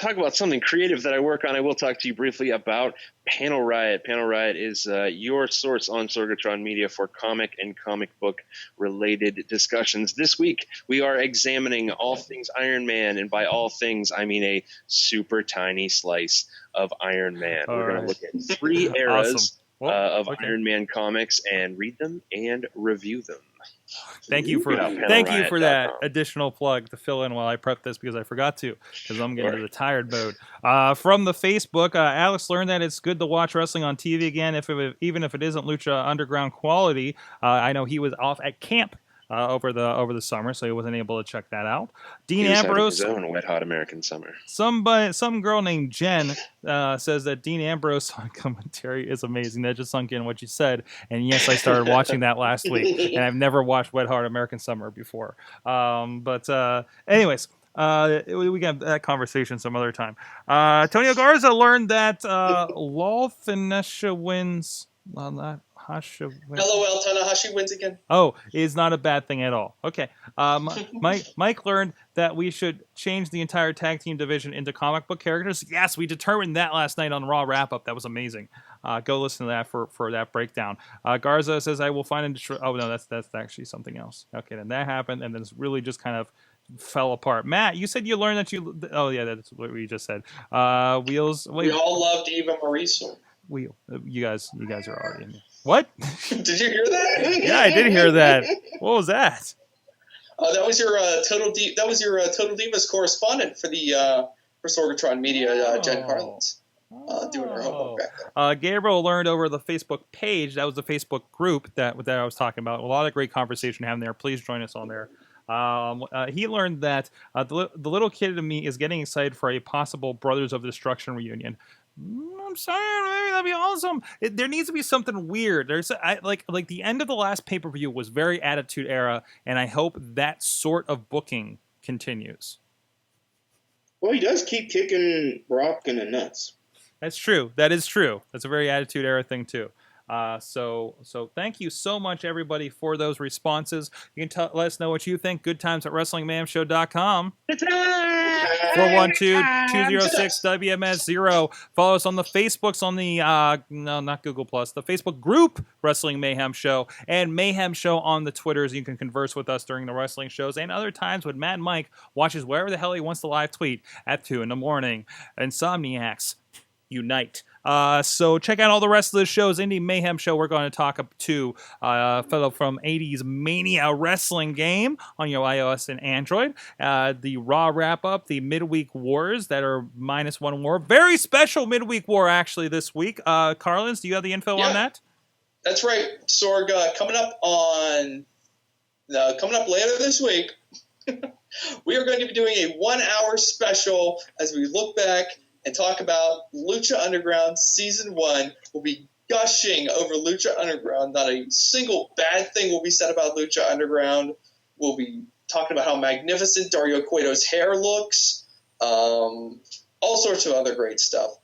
talk about something creative that I work on, I will talk to you briefly about Panel Riot. Panel Riot is your source on Sorgatron Media for comic and comic book related discussions. This week, we are examining all things Iron Man, and by all things, I mean a super tiny slice of Iron Man. We're going to look at 3 eras of Iron Man comics and read them and review them. Thank you for that additional plug to fill in while I prep this because I forgot to because I'm getting into the tired mode. From the Facebook, Alex learned that it's good to watch wrestling on TV again, even if it isn't Lucha Underground quality. I know he was off at camp over the summer, so he wasn't able to check that out. Dean Ambrose, his own wet hot American summer. Some girl named Jen says that Dean Ambrose on commentary is amazing. That just sunk in what you said, and yes, I started watching that last week, and I've never watched Wet Hot American Summer before. Anyways. We got that conversation some other time. Tonio Garza learned that Lol Finesha wins. Well, LOL, Tanahashi wins again. Oh, is not a bad thing at all. Okay. Mike learned that we should change the entire tag team division into comic book characters. Yes, we determined that last night on Raw Wrap-Up. That was amazing. Go listen to that for that breakdown. Garza says, I will find and oh, no, that's actually something else. Okay, then that happened, and then it's really just kind of fell apart. Matt, you said you learned that you... Oh, yeah, that's what we just said. Wheels... Wait, we all loved Eva Marie. You guys are already in here. What? Did you hear that? Yeah, I did hear that. What was that? That was your Total Divas correspondent for the for Sorgatron Media, Jen Carlins, doing her homework back there. Gabriel learned over the Facebook page. That was the Facebook group that I was talking about. A lot of great conversation having there. Please join us on there. He learned that the little kid in me is getting excited for a possible Brothers of Destruction reunion. I'm sorry, maybe that'd be awesome. There needs to be something weird. Like the end of the last pay-per-view was very Attitude Era, and I hope that sort of booking continues. Well, he does keep kicking Brock in the nuts. That's true. That is true. That's a very Attitude Era thing too. So thank you so much, everybody, for those responses. You can let us know what you think. Good times at WrestlingMayhemShow.com. 412-206-WMS0. Follow us on the Facebooks on the, no, not Google+, the Facebook group Wrestling Mayhem Show, and Mayhem Show on the Twitters. You can converse with us during the wrestling shows and other times when Matt and Mike watches wherever the hell he wants to live tweet at 2 in the morning. Insomniacs unite. So check out all the rest of the shows. Indie Mayhem Show, we're going to talk to a fellow from 80s Mania Wrestling game on your iOS and Android. The Raw Wrap-Up, the Midweek Wars that are -1 war. Very special Midweek War, actually, this week. Carlins, do you have the info on that? That's right. Sorg, coming up later this week, we are going to be doing a 1-hour special as we look back and talk about Lucha Underground Season 1. We'll be gushing over Lucha Underground. Not a single bad thing will be said about Lucha Underground. We'll be talking about how magnificent Dario Cueto's hair looks, all sorts of other great stuff.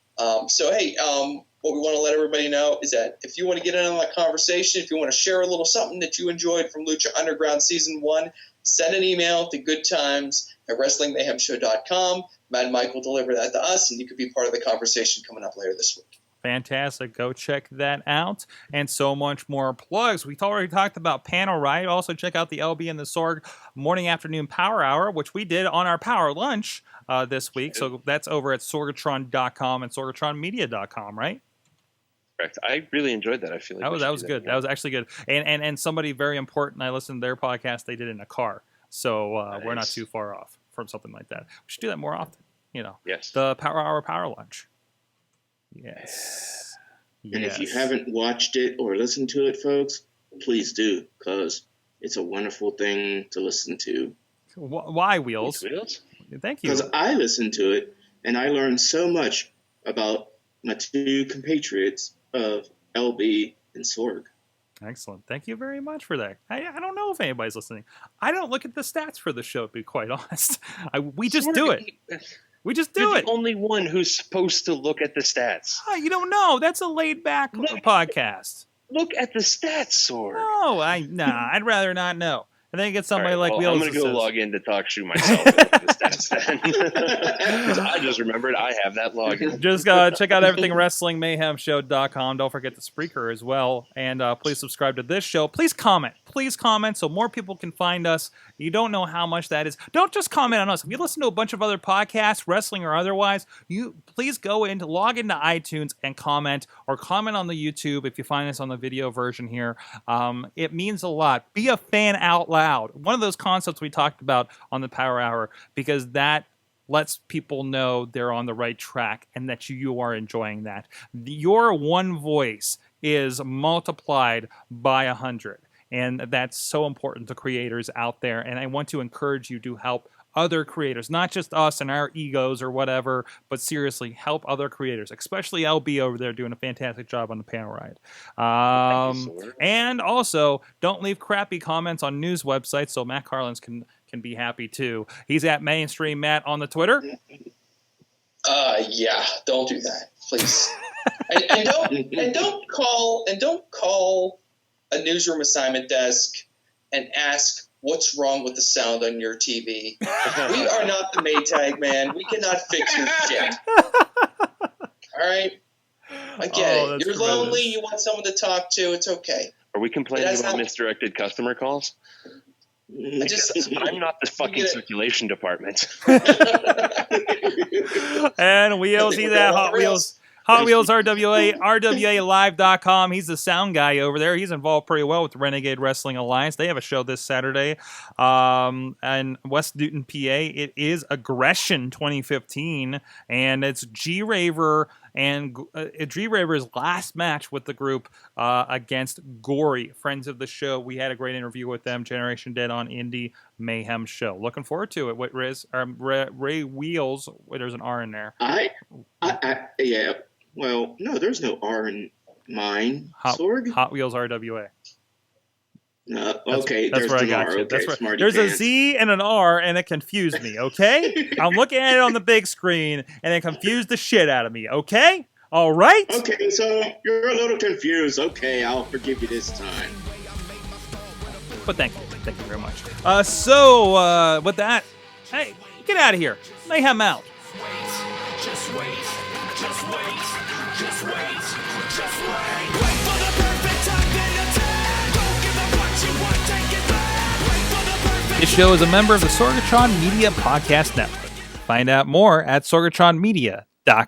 What we want to let everybody know is that if you want to get in on that conversation, if you want to share a little something that you enjoyed from Lucha Underground Season 1, send an email to goodtimes@WrestlingMayhemShow.com. Matt and Mike will deliver that to us, and you could be part of the conversation coming up later this week. Fantastic. Go check that out. And so much more plugs. We already talked about Panel Riot. Also check out the LB and the Sorg Morning Afternoon Power Hour, which we did on our Power Lunch this week. So that's over at Sorgatron.com and SorgatronMedia.com, right? Correct. I really enjoyed that. I feel like that was good. That was actually good. And somebody very important, I listened to their podcast, they did it in a car. So nice. We're not too far off from something like that. We should do that more often. Yes. The Power Hour Power Lunch. Yes. And if you haven't watched it or listened to it, folks, please do, because it's a wonderful thing to listen to. Why, Wheels? Thank you. Because I listened to it, and I learned so much about my two compatriots of LB and Sorg. Excellent. Thank you very much for that. I don't know if anybody's listening. I don't look at the stats for the show, to be quite honest. We just do it. We just do You're it. the only one who's supposed to look at the stats. Oh, you don't know. That's a laid-back podcast. Look at the stats, Sorg. No, I'd rather not know. And then get somebody like Wheels. I'm going to go log in to talk shoe myself. Look at the stats then. Because I just remembered I have that login. Just check out everything WrestlingMayhemShow.com. Don't forget the Spreaker as well. And please subscribe to this show. Please comment. So more people can find us. You don't know how much that is. Don't just comment on us. If you listen to a bunch of other podcasts, wrestling or otherwise, you please log into iTunes and comment, or comment on the YouTube if you find us on the video version here. It means a lot. Be a fan out loud. One of those concepts we talked about on the Power Hour, because that lets people know they're on the right track and that you are enjoying that. Your one voice is multiplied by 100. And that's so important to creators out there. And I want to encourage you to help other creators, not just us and our egos or whatever, but seriously, help other creators, especially LB over there doing a fantastic job on the Panel Ride. And also, don't leave crappy comments on news websites so Matt Carlins can be happy too. He's at Mainstream Matt on the Twitter. Yeah, don't do that, please. and don't call a newsroom assignment desk and ask what's wrong with the sound on your TV. We are not the Maytag, man. We cannot fix your shit. All right? I get it. You're lonely. You want someone to talk to. It's okay. Are we complaining about misdirected customer calls? I'm not the fucking circulation department. And we'll see that Hot Wheels. Hot Wheels RWA, RWALive.com. He's the sound guy over there. He's involved pretty well with the Renegade Wrestling Alliance. They have a show this Saturday in West Newton, PA. It is Aggression 2015, and it's G-Raver and G-Raver's last match with the group against Gory, friends of the show. We had a great interview with them, Generation Dead on Indie Mayhem Show. Looking forward to it. What Ray Wheels? There's an R in there. Yeah. Well, no, there's no R in mine. Sorg? Hot Wheels RWA. Okay, that's where I got you. Okay, that's where, there's a Z and an R, and it confused me. Okay, I'm looking at it on the big screen, and it confused the shit out of me. Okay, all right. Okay, so you're a little confused. Okay, I'll forgive you this time. But thank you very much. So with that, hey, get out of here. Mayhem out. Just wait. Wait for the perfect time, then attack. Don't give up what you want, take it back. Wait for the perfect. This show is a member of the Sorgatron Media Podcast Network. Find out more at sorgatronmedia.com.